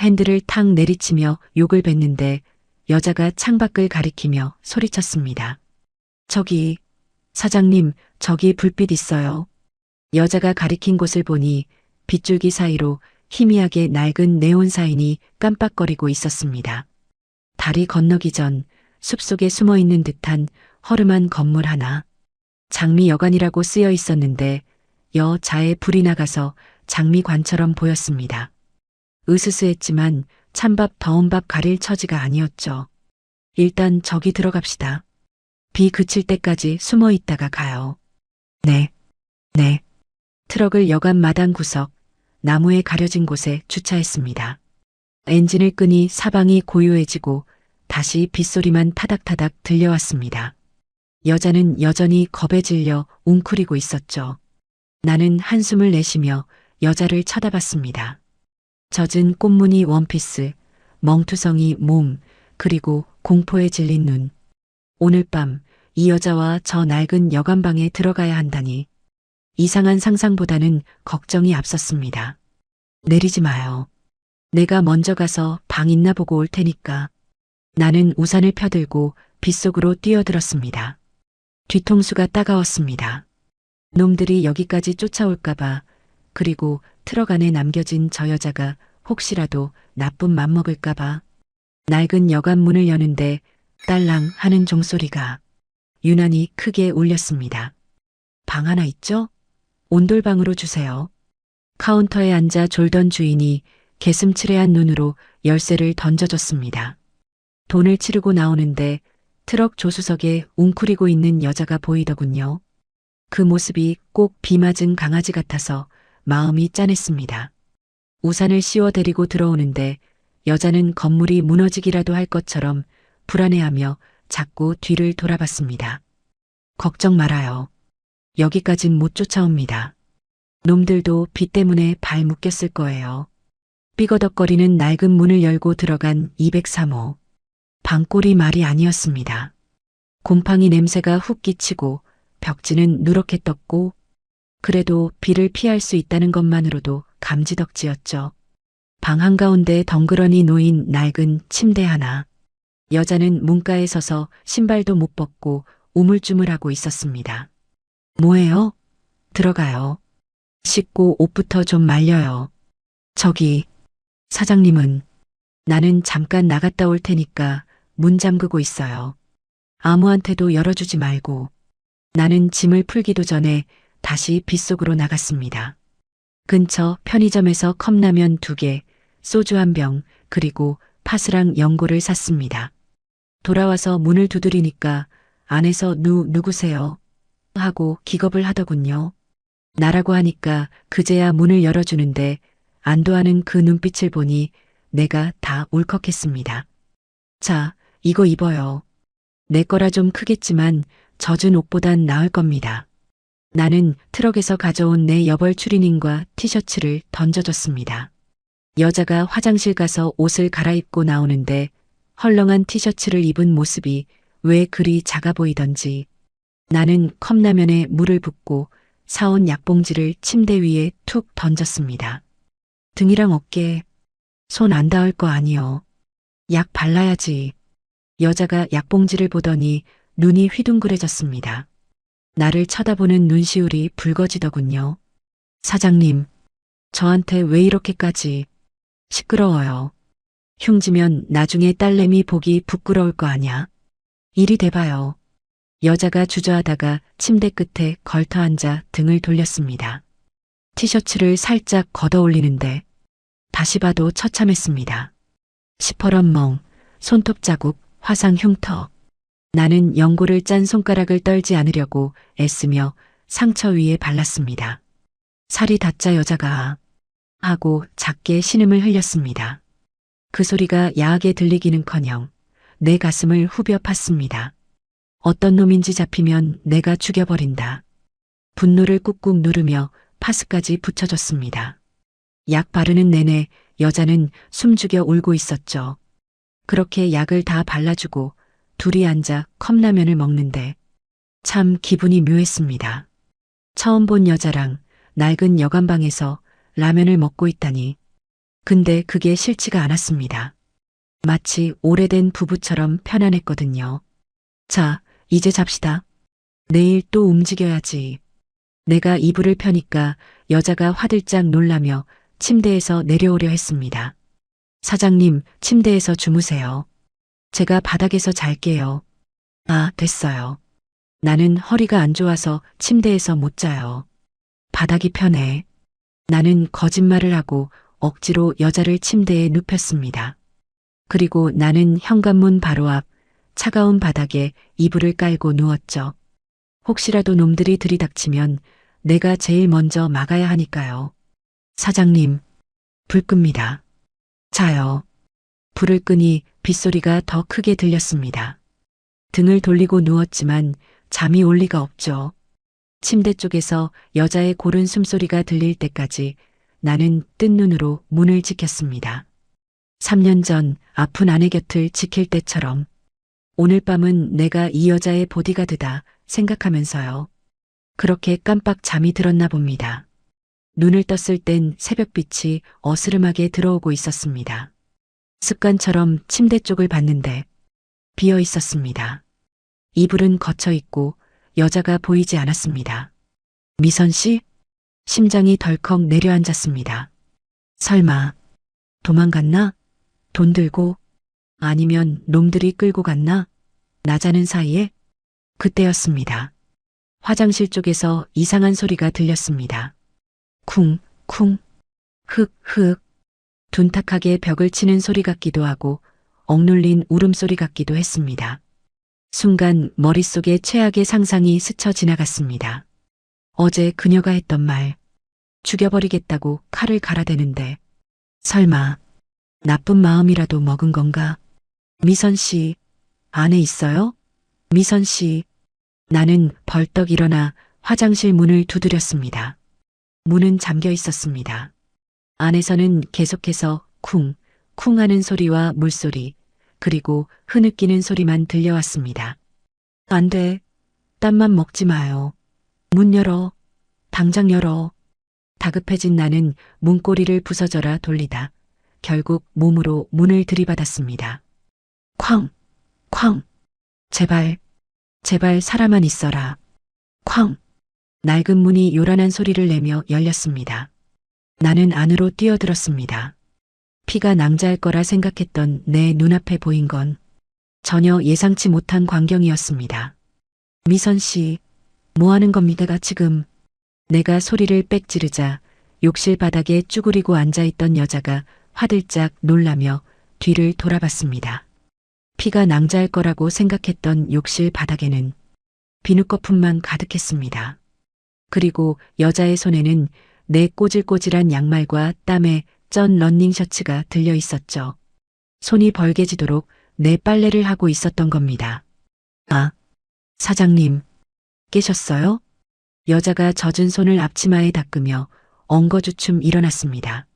Speaker 2: 핸들을 탁 내리치며 욕을 뱉는데 여자가 창밖을 가리키며 소리쳤습니다. 저기, 사장님, 저기 불빛 있어요. 여자가 가리킨 곳을 보니 빗줄기 사이로 희미하게 낡은 네온 사인이 깜빡거리고 있었습니다. 다리 건너기 전 숲속에 숨어 있는 듯한 허름한 건물 하나. 장미여관이라고 쓰여 있었는데 여자에 불이 나가서 장미관처럼 보였습니다. 으스스했지만 찬밥 더운 밥 가릴 처지가 아니었죠. 일단 저기 들어갑시다. 비 그칠 때까지 숨어 있다가 가요. 네. 트럭을 여관 마당 구석, 나무에 가려진 곳에 주차했습니다. 엔진을 끄니 사방이 고요해지고 다시 빗소리만 타닥타닥 들려왔습니다. 여자는 여전히 겁에 질려 웅크리고 있었죠. 나는 한숨을 내쉬며 여자를 쳐다봤습니다. 젖은 꽃무늬 원피스, 멍투성이 몸, 그리고 공포에 질린 눈. 오늘 밤 이 여자와 저 낡은 여관방에 들어가야 한다니. 이상한 상상보다는 걱정이 앞섰습니다. 내리지 마요. 내가 먼저 가서 방 있나 보고 올 테니까. 나는 우산을 펴들고 빗속으로 뛰어들었습니다. 뒤통수가 따가웠습니다. 놈들이 여기까지 쫓아올까봐, 그리고 트럭 안에 남겨진 저 여자가 혹시라도 나쁜 맘 먹을까봐. 낡은 여관 문을 여는데 딸랑 하는 종소리가 유난히 크게 울렸습니다. 방 하나 있죠? 온돌방으로 주세요. 카운터에 앉아 졸던 주인이 개슴츠레한 눈으로 열쇠를 던져줬습니다. 돈을 치르고 나오는데 트럭 조수석에 웅크리고 있는 여자가 보이더군요. 그 모습이 꼭 비 맞은 강아지 같아서 마음이 짠했습니다. 우산을 씌워 데리고 들어오는데 여자는 건물이 무너지기라도 할 것처럼 불안해하며 자꾸 뒤를 돌아봤습니다. 걱정 말아요. 여기까진 못 쫓아옵니다. 놈들도 비 때문에 발 묶였을 거예요. 삐거덕거리는 낡은 문을 열고 들어간 203호. 방골이 말이 아니었습니다. 곰팡이 냄새가 훅 끼치고 벽지는 누렇게 떴고 그래도 비를 피할 수 있다는 것만으로도 감지덕지였죠. 방 한가운데 덩그러니 놓인 낡은 침대 하나. 여자는 문가에 서서 신발도 못 벗고 우물쭈물하고 있었습니다. 뭐예요? 들어가요. 씻고 옷부터 좀 말려요. 저기, 사장님은 나는 잠깐 나갔다 올 테니까 문 잠그고 있어요. 아무한테도 열어주지 말고. 나는 짐을 풀기도 전에 다시 빗속으로 나갔습니다. 근처 편의점에서 컵라면 2개, 소주 1병, 그리고 파스랑 연고를 샀습니다. 돌아와서 문을 두드리니까 안에서 누구세요? 하고 기겁을 하더군요. 나라고 하니까 그제야 문을 열어주는데 안도하는 그 눈빛을 보니 내가 다 울컥했습니다. 자, 이거 입어요. 내 거라 좀 크겠지만 젖은 옷보단 나을 겁니다. 나는 트럭에서 가져온 내 여벌 추리닝과 티셔츠를 던져줬습니다. 여자가 화장실 가서 옷을 갈아입고 나오는데 헐렁한 티셔츠를 입은 모습이 왜 그리 작아 보이던지 나는 컵라면에 물을 붓고 사온 약봉지를 침대 위에 툭 던졌습니다. 등이랑 어깨, 손 안 닿을 거 아니요. 약 발라야지. 여자가 약봉지를 보더니 눈이 휘둥그레졌습니다. 나를 쳐다보는 눈시울이 붉어지더군요. 사장님, 저한테 왜 이렇게까지 시끄러워요. 흉지면 나중에 딸내미 보기 부끄러울 거 아냐. 이리 대봐요. 여자가 주저하다가 침대 끝에 걸터 앉아 등을 돌렸습니다. 티셔츠를 살짝 걷어 올리는데 다시 봐도 처참했습니다. 시퍼런 멍, 손톱 자국, 화상 흉터. 나는 연고를 짠 손가락을 떨지 않으려고 애쓰며 상처 위에 발랐습니다. 살이 닿자 여자가 하고 작게 신음을 흘렸습니다. 그 소리가 야하게 들리기는커녕 내 가슴을 후벼 팠습니다. 어떤 놈인지 잡히면 내가 죽여버린다. 분노를 꾹꾹 누르며 파스까지 붙여줬습니다. 약 바르는 내내 여자는 숨죽여 울고 있었죠. 그렇게 약을 다 발라주고 둘이 앉아 컵라면을 먹는데 참 기분이 묘했습니다. 처음 본 여자랑 낡은 여관방에서 라면을 먹고 있다니. 근데 그게 싫지가 않았습니다. 마치 오래된 부부처럼 편안했거든요. 자, 이제 잡시다. 내일 또 움직여야지. 내가 이불을 펴니까 여자가 화들짝 놀라며 침대에서 내려오려 했습니다. 사장님, 침대에서 주무세요. 제가 바닥에서 잘게요. 아, 됐어요. 나는 허리가 안 좋아서 침대에서 못 자요. 바닥이 편해. 나는 거짓말을 하고 억지로 여자를 침대에 눕혔습니다. 그리고 나는 현관문 바로 앞 차가운 바닥에 이불을 깔고 누웠죠. 혹시라도 놈들이 들이닥치면 내가 제일 먼저 막아야 하니까요. 사장님, 불 끕니다. 자요. 불을 끄니 빗소리가 더 크게 들렸습니다. 등을 돌리고 누웠지만 잠이 올 리가 없죠. 침대 쪽에서 여자의 고른 숨소리가 들릴 때까지 나는 뜬 눈으로 문을 지켰습니다. 3년 전 아픈 아내 곁을 지킬 때처럼 오늘 밤은 내가 이 여자의 보디가드다 생각하면서요. 그렇게 깜빡 잠이 들었나 봅니다. 눈을 떴을 땐 새벽빛이 어스름하게 들어오고 있었습니다. 습관처럼 침대 쪽을 봤는데 비어 있었습니다. 이불은 걷혀 있고 여자가 보이지 않았습니다. 미선 씨? 심장이 덜컥 내려앉았습니다. 설마 도망갔나? 돈 들고? 아니면 놈들이 끌고 갔나? 나 자는 사이에? 그때였습니다. 화장실 쪽에서 이상한 소리가 들렸습니다. 쿵, 쿵, 흑, 흑. 둔탁하게 벽을 치는 소리 같기도 하고 억눌린 울음소리 같기도 했습니다. 순간 머릿속에 최악의 상상이 스쳐 지나갔습니다. 어제 그녀가 했던 말, 죽여버리겠다고 칼을 갈아대는데 설마 나쁜 마음이라도 먹은 건가? 미선 씨, 안에 있어요? 미선 씨. 나는 벌떡 일어나 화장실 문을 두드렸습니다. 문은 잠겨 있었습니다. 안에서는 계속해서 쿵, 쿵 하는 소리와 물소리, 그리고 흐느끼는 소리만 들려왔습니다. 안 돼. 땀만 먹지 마요. 문 열어. 당장 열어. 다급해진 나는 문고리를 부서져라 돌리다 결국 몸으로 문을 들이받았습니다. 쾅, 쾅. 제발, 제발 살아만 있어라. 쾅. 낡은 문이 요란한 소리를 내며 열렸습니다. 나는 안으로 뛰어들었습니다. 피가 낭자할 거라 생각했던 내 눈앞에 보인 건 전혀 예상치 못한 광경이었습니다. 미선 씨, 뭐 하는 겁니까 지금? 내가 소리를 빽 지르자 욕실 바닥에 쭈그리고 앉아있던 여자가 화들짝 놀라며 뒤를 돌아봤습니다. 피가 낭자할 거라고 생각했던 욕실 바닥에는 비누 거품만 가득했습니다. 그리고 여자의 손에는 내 꼬질꼬질한 양말과 땀에 쩐 러닝 셔츠가 들려 있었죠. 손이 벌개지도록 내 빨래를 하고 있었던 겁니다. 아, 사장님, 깨셨어요? 여자가 젖은 손을 앞치마에 닦으며 엉거주춤 일어났습니다.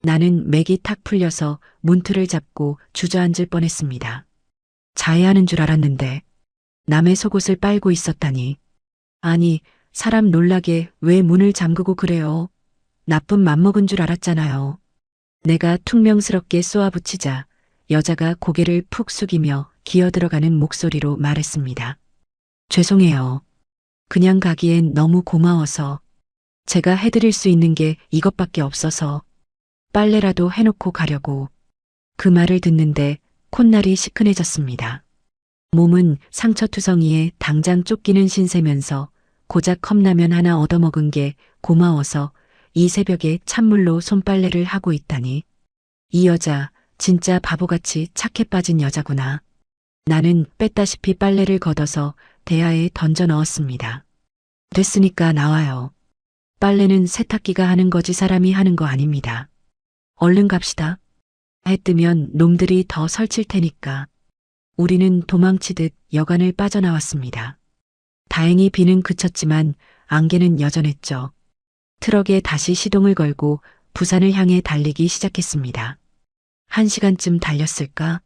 Speaker 2: 나는 맥이 탁 풀려서 문틀을 잡고 주저앉을 뻔했습니다. 자해하는 줄 알았는데 남의 속옷을 빨고 있었다니. 아니, 사람 놀라게 왜 문을 잠그고 그래요? 나쁜 맘먹은 줄 알았잖아요. 내가 퉁명스럽게 쏘아붙이자 여자가 고개를 푹 숙이며 기어들어가는 목소리로 말했습니다. 죄송해요. 그냥 가기엔 너무 고마워서. 제가 해드릴 수 있는 게 이것밖에 없어서 빨래라도 해놓고 가려고. 그 말을 듣는데 콧날이 시큰해졌습니다. 몸은 상처투성이에 당장 쫓기는 신세면서 고작 컵라면 하나 얻어먹은 게 고마워서 이 새벽에 찬물로 손빨래를 하고 있다니. 이 여자 진짜 바보같이 착해 빠진 여자구나. 나는 뺐다시피 빨래를 걷어서 대야에 던져 넣었습니다. 됐으니까 나와요. 빨래는 세탁기가 하는 거지 사람이 하는 거 아닙니다. 얼른 갑시다. 해 뜨면 놈들이 더 설칠 테니까. 우리는 도망치듯 여관을 빠져나왔습니다. 다행히 비는 그쳤지만 안개는 여전했죠. 트럭에 다시 시동을 걸고 부산을 향해 달리기 시작했습니다. 1시간쯤 달렸을까?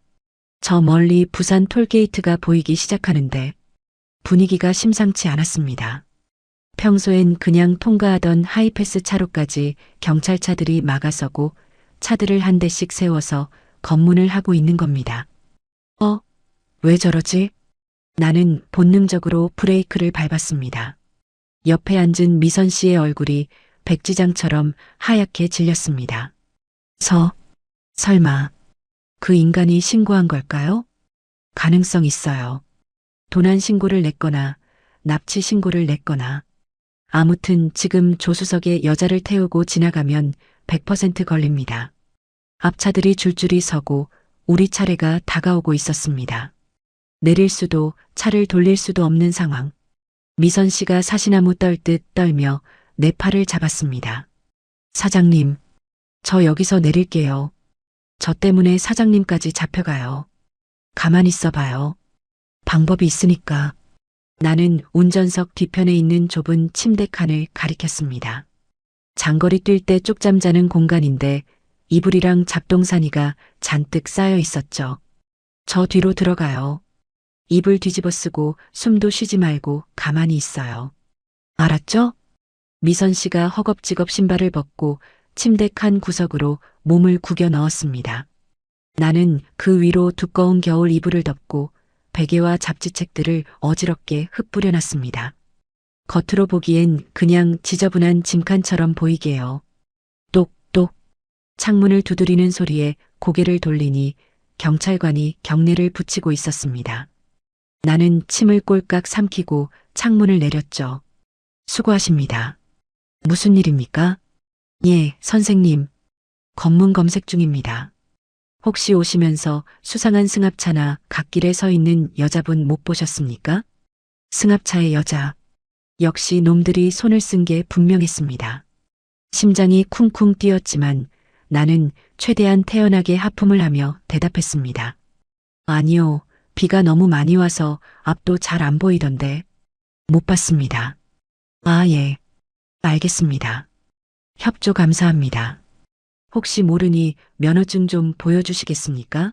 Speaker 2: 저 멀리 부산 톨게이트가 보이기 시작하는데 분위기가 심상치 않았습니다. 평소엔 그냥 통과하던 하이패스 차로까지 경찰차들이 막아서고 차들을 한 대씩 세워서 검문을 하고 있는 겁니다. 왜 저러지? 나는 본능적으로 브레이크를 밟았습니다. 옆에 앉은 미선 씨의 얼굴이 백지장처럼 하얗게 질렸습니다. 설마 그 인간이 신고한 걸까요? 가능성 있어요. 도난 신고를 냈거나 납치 신고를 냈거나. 아무튼 지금 조수석에 여자를 태우고 지나가면 100% 걸립니다. 앞차들이 줄줄이 서고 우리 차례가 다가오고 있었습니다. 내릴 수도 차를 돌릴 수도 없는 상황. 미선 씨가 사시나무 떨듯 떨며 내 팔을 잡았습니다. 사장님, 저 여기서 내릴게요. 저 때문에 사장님까지 잡혀가요. 가만히 있어봐요. 방법이 있으니까. 나는 운전석 뒤편에 있는 좁은 침대 칸을 가리켰습니다. 장거리 뛸 때 쪽잠 자는 공간인데 이불이랑 잡동사니가 잔뜩 쌓여 있었죠. 저 뒤로 들어가요. 이불 뒤집어 쓰고 숨도 쉬지 말고 가만히 있어요. 알았죠? 미선 씨가 허겁지겁 신발을 벗고 침대 칸 구석으로 몸을 구겨 넣었습니다. 나는 그 위로 두꺼운 겨울 이불을 덮고 베개와 잡지책들을 어지럽게 흩뿌려 놨습니다. 겉으로 보기엔 그냥 지저분한 짐칸처럼 보이게요. 똑똑. 창문을 두드리는 소리에 고개를 돌리니 경찰관이 경례를 붙이고 있었습니다. 나는 침을 꼴깍 삼키고 창문을 내렸죠. 수고하십니다. 무슨 일입니까? 예, 선생님. 검문 검색 중입니다. 혹시 오시면서 수상한 승합차나 갓길에 서 있는 여자분 못 보셨습니까? 승합차의 여자. 역시 놈들이 손을 쓴 게 분명했습니다. 심장이 쿵쿵 뛰었지만 나는 최대한 태연하게 하품을 하며 대답했습니다. 아니요, 비가 너무 많이 와서 앞도 잘 안 보이던데. 못 봤습니다. 아, 예. 알겠습니다. 협조 감사합니다. 혹시 모르니 면허증 좀 보여주시겠습니까?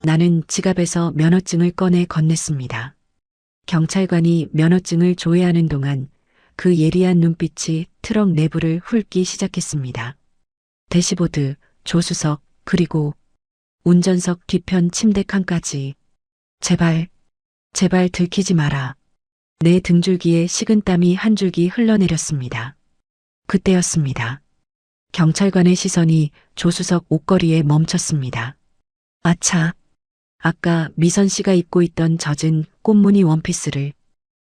Speaker 2: 나는 지갑에서 면허증을 꺼내 건넸습니다. 경찰관이 면허증을 조회하는 동안 그 예리한 눈빛이 트럭 내부를 훑기 시작했습니다. 대시보드, 조수석, 그리고 운전석 뒤편 침대 칸까지. 제발 들키지 마라. 내 등줄기에 식은땀이 한 줄기 흘러내렸습니다. 그때였습니다. 경찰관의 시선이 조수석 옷걸이에 멈췄습니다. 아차, 아까 미선 씨가 입고 있던 젖은 꽃무늬 원피스를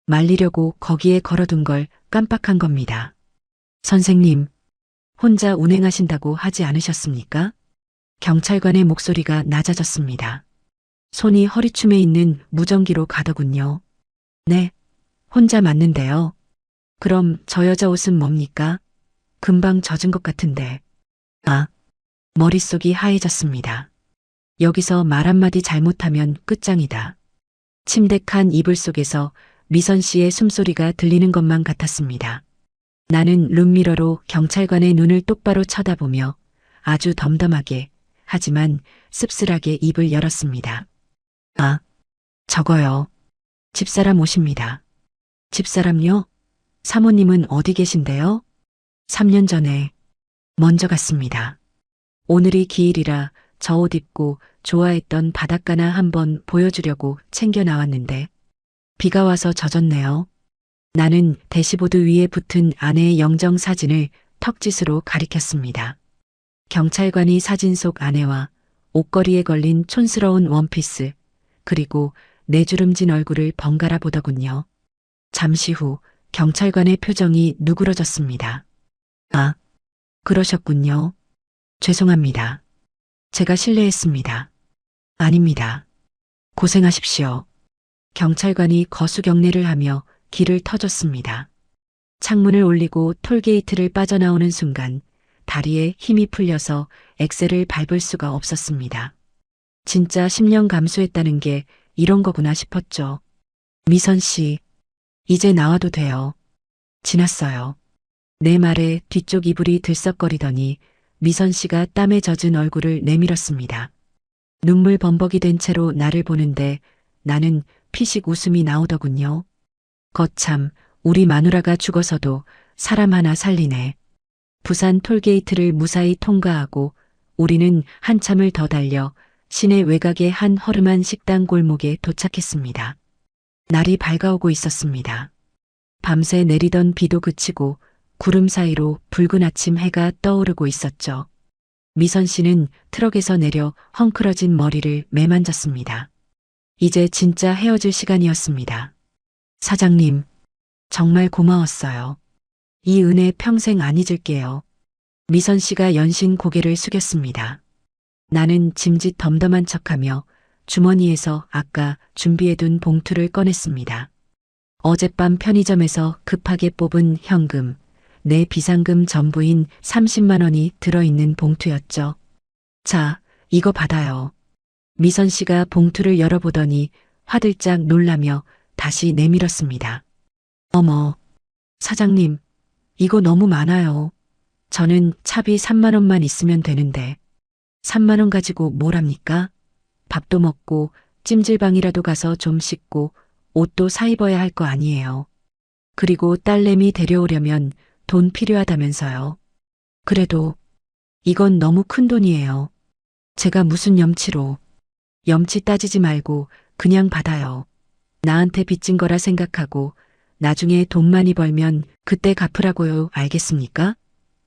Speaker 2: 말리려고 거기에 걸어둔 걸 깜빡한 겁니다. 선생님, 혼자 운행하신다고 하지 않으셨습니까? 경찰관의 목소리가 낮아졌습니다. 손이 허리춤에 있는 무전기로 가더군요. 네, 혼자 맞는데요. 그럼 저 여자 옷은 뭡니까? 금방 젖은 것 같은데. 아, 머릿속이 하얘졌습니다. 여기서 말 한마디 잘못하면 끝장이다. 침대 칸 이불 속에서 미선 씨의 숨소리가 들리는 것만 같았습니다. 나는 룸미러로 경찰관의 눈을 똑바로 쳐다보며 아주 덤덤하게 하지만 씁쓸하게 입을 열었습니다. 아, 저거요. 집사람 옷입니다. 집사람요? 사모님은 어디 계신데요? 3년 전에 먼저 갔습니다. 오늘이 기일이라 저 옷 입고 좋아했던 바닷가나 한번 보여주려고 챙겨 나왔는데 비가 와서 젖었네요. 나는 대시보드 위에 붙은 아내의 영정 사진을 턱짓으로 가리켰습니다. 경찰관이 사진 속 아내와 옷걸이에 걸린 촌스러운 원피스 그리고 내주름진 얼굴을 번갈아 보더군요. 잠시 후 경찰관의 표정이 누그러졌습니다. 아, 그러셨군요. 죄송합니다. 제가 실례했습니다. 아닙니다. 고생하십시오. 경찰관이 거수경례를 하며 길을 터줬습니다. 창문을 올리고 톨게이트를 빠져나오는 순간 다리에 힘이 풀려서 엑셀을 밟을 수가 없었습니다. 진짜 10년 감수했다는 게 이런 거구나 싶었죠. 미선 씨, 이제 나와도 돼요. 지났어요. 내 말에 뒤쪽 이불이 들썩거리더니 미선 씨가 땀에 젖은 얼굴을 내밀었습니다. 눈물 범벅이 된 채로 나를 보는데 나는 피식 웃음이 나오더군요. 거참, 우리 마누라가 죽어서도 사람 하나 살리네. 부산 톨게이트를 무사히 통과하고 우리는 한참을 더 달려 시내 외곽의 한 허름한 식당 골목에 도착했습니다. 날이 밝아오고 있었습니다. 밤새 내리던 비도 그치고 구름 사이로 붉은 아침 해가 떠오르고 있었죠. 미선 씨는 트럭에서 내려 헝클어진 머리를 매만졌습니다. 이제 진짜 헤어질 시간이었습니다. 사장님, 정말 고마웠어요. 이 은혜 평생 안 잊을게요. 미선 씨가 연신 고개를 숙였습니다. 나는 짐짓 덤덤한 척하며 주머니에서 아까 준비해둔 봉투를 꺼냈습니다. 어젯밤 편의점에서 급하게 뽑은 현금, 내 비상금 전부인 30만 원이 들어있는 봉투였죠. 자, 이거 받아요. 미선 씨가 봉투를 열어보더니 화들짝 놀라며 다시 내밀었습니다. 어머, 사장님, 이거 너무 많아요. 저는 차비 3만 원만 있으면 되는데 3만 원 가지고 뭘 합니까? 밥도 먹고 찜질방이라도 가서 좀 씻고 옷도 사 입어야 할 거 아니에요. 그리고 딸내미 데려오려면 돈 필요하다면서요. 그래도 이건 너무 큰 돈이에요. 제가 무슨 염치로. 염치 따지지 말고 그냥 받아요. 나한테 빚진 거라 생각하고 나중에 돈 많이 벌면 그때 갚으라고요. 알겠습니까?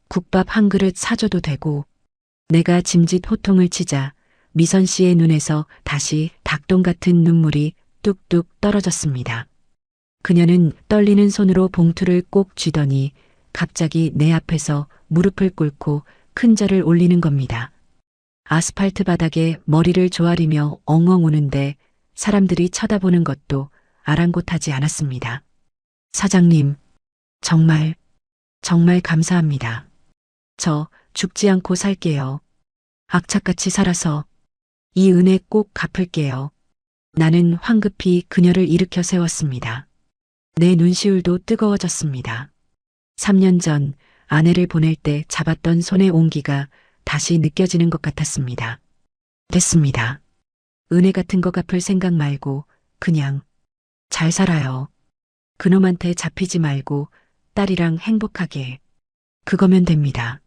Speaker 2: 국밥 한 그릇 사줘도 되고. 내가 짐짓 호통을 치자 미선 씨의 눈에서 다시 닭똥 같은 눈물이 뚝뚝 떨어졌습니다. 그녀는 떨리는 손으로 봉투를 꼭 쥐더니 갑자기 내 앞에서 무릎을 꿇고 큰 절을 올리는 겁니다. 아스팔트 바닥에 머리를 조아리며 엉엉 우는데 사람들이 쳐다보는 것도 아랑곳하지 않았습니다. 사장님, 정말 감사합니다. 저 죽지 않고 살게요. 악착같이 살아서 이 은혜 꼭 갚을게요. 나는 황급히 그녀를 일으켜 세웠습니다. 내 눈시울도 뜨거워졌습니다. 3년 전 아내를 보낼 때 잡았던 손의 온기가 다시 느껴지는 것 같았습니다. 됐습니다. 은혜 같은 거 갚을 생각 말고 그냥 잘 살아요. 그놈한테 잡히지 말고 딸이랑 행복하게. 그거면 됩니다.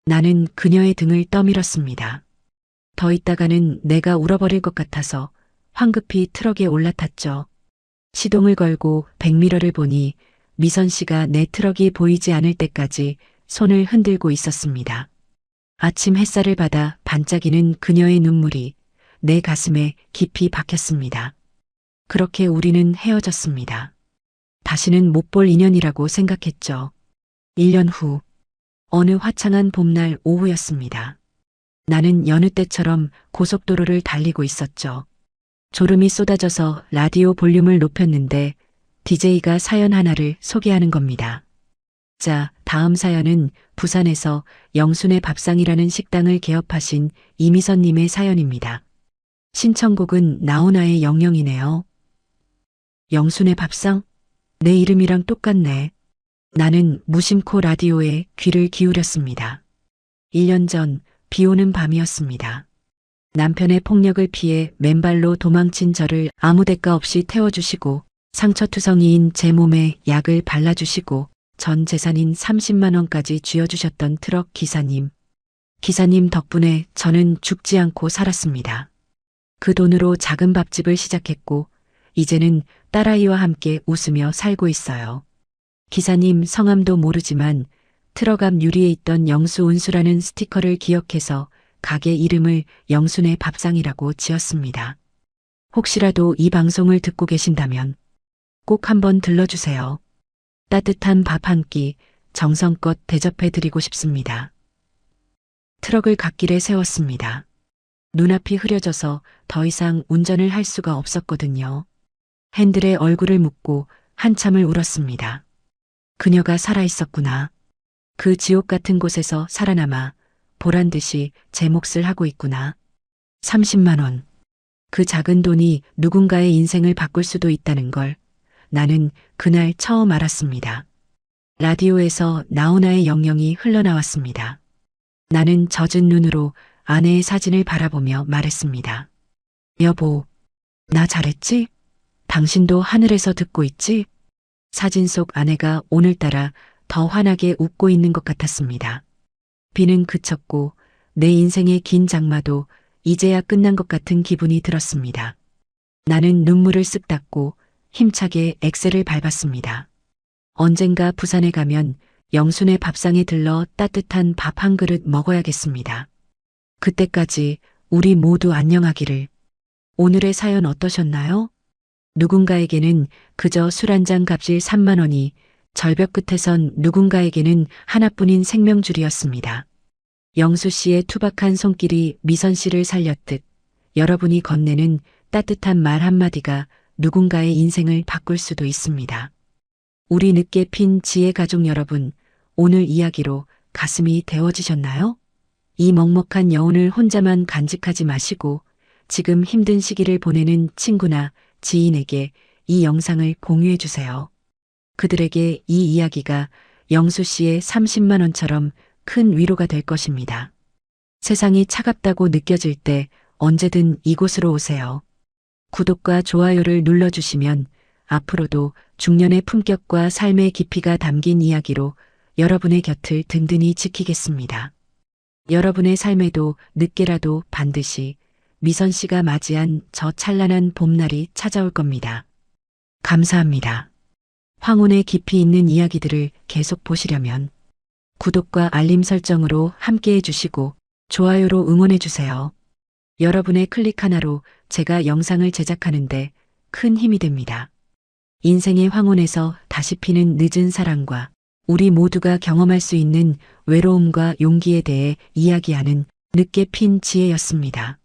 Speaker 2: 나는 그녀의 등을 떠밀었습니다. 더 있다가는 내가 울어버릴 것 같아서 황급히 트럭에 올라탔죠. 시동을 걸고 백미러를 보니 미선 씨가 내 트럭이 보이지 않을 때까지 손을 흔들고 있었습니다. 아침 햇살을 받아 반짝이는 그녀의 눈물이 내 가슴에 깊이 박혔습니다. 그렇게 우리는 헤어졌습니다. 다시는 못 볼 인연이라고 생각했죠. 1년 후, 어느 화창한 봄날 오후였습니다. 나는 여느 때처럼 고속도로를 달리고 있었죠. 졸음이 쏟아져서 라디오 볼륨을 높였는데 DJ가 사연 하나를 소개하는 겁니다. 자, 다음 사연은 부산에서 영순의 밥상이라는 식당을 개업하신 이미선님의 사연입니다. 신청곡은 나훈아의 영영이네요. 영순의 밥상? 내 이름이랑 똑같네. 나는 무심코 라디오에 귀를 기울였습니다. 1년 전 비 오는 밤이었습니다. 남편의 폭력을 피해 맨발로 도망친 저를 아무 대가 없이 태워주시고 상처투성이인 제 몸에 약을 발라주시고 전 재산인 30만 원까지 쥐어주셨던 트럭 기사님. 기사님 덕분에 저는 죽지 않고 살았습니다. 그 돈으로 작은 밥집을 시작했고 이제는 딸아이와 함께 웃으며 살고 있어요. 기사님 성함도 모르지만 트럭 앞 유리에 있던 영수운수라는 스티커를 기억해서 가게 이름을 영순의 밥상이라고 지었습니다. 혹시라도 이 방송을 듣고 계신다면 꼭 한번 들러주세요. 따뜻한 밥 한 끼 정성껏 대접해드리고 싶습니다. 트럭을 갓길에 세웠습니다. 눈앞이 흐려져서 더 이상 운전을 할 수가 없었거든요. 핸들에 얼굴을 묻고 한참을 울었습니다. 그녀가 살아있었구나. 그 지옥 같은 곳에서 살아남아 보란 듯이 제 몫을 하고 있구나. 30만 원. 그 작은 돈이 누군가의 인생을 바꿀 수도 있다는 걸 나는 그날 처음 알았습니다. 라디오에서 나훈아의 영영이 흘러나왔습니다. 나는 젖은 눈으로 아내의 사진을 바라보며 말했습니다. 여보, 나 잘했지? 당신도 하늘에서 듣고 있지? 사진 속 아내가 오늘따라 더 환하게 웃고 있는 것 같았습니다. 비는 그쳤고 내 인생의 긴 장마도 이제야 끝난 것 같은 기분이 들었습니다. 나는 눈물을 쓱 닦고 힘차게 엑셀을 밟았습니다. 언젠가 부산에 가면 영순의 밥상에 들러 따뜻한 밥 한 그릇 먹어야겠습니다. 그때까지 우리 모두 안녕하기를. 오늘의 사연 어떠셨나요? 누군가에게는 그저 술 한 잔 값일 3만 원이 절벽 끝에선 누군가에게는 하나뿐인 생명줄이었습니다. 영수 씨의 투박한 손길이 미선 씨를 살렸듯 여러분이 건네는 따뜻한 말 한마디가 누군가의 인생을 바꿀 수도 있습니다. 우리 늦게 핀 지혜 가족 여러분, 오늘 이야기로 가슴이 데워지셨나요? 이 먹먹한 여운을 혼자만 간직하지 마시고 지금 힘든 시기를 보내는 친구나 지인에게 이 영상을 공유해 주세요. 그들에게 이 이야기가 영수 씨의 30만 원처럼 큰 위로가 될 것입니다. 세상이 차갑다고 느껴질 때 언제든 이곳으로 오세요. 구독과 좋아요를 눌러주시면 앞으로도 중년의 품격과 삶의 깊이가 담긴 이야기로 여러분의 곁을 든든히 지키겠습니다. 여러분의 삶에도 늦게라도 반드시 미선 씨가 맞이한 저 찬란한 봄날이 찾아올 겁니다. 감사합니다. 황혼의 깊이 있는 이야기들을 계속 보시려면 구독과 알림 설정으로 함께해 주시고 좋아요로 응원해 주세요. 여러분의 클릭 하나로 제가 영상을 제작하는데 큰 힘이 됩니다. 인생의 황혼에서 다시 피는 늦은 사랑과 우리 모두가 경험할 수 있는 외로움과 용기에 대해 이야기하는 늦게 핀 지혜였습니다.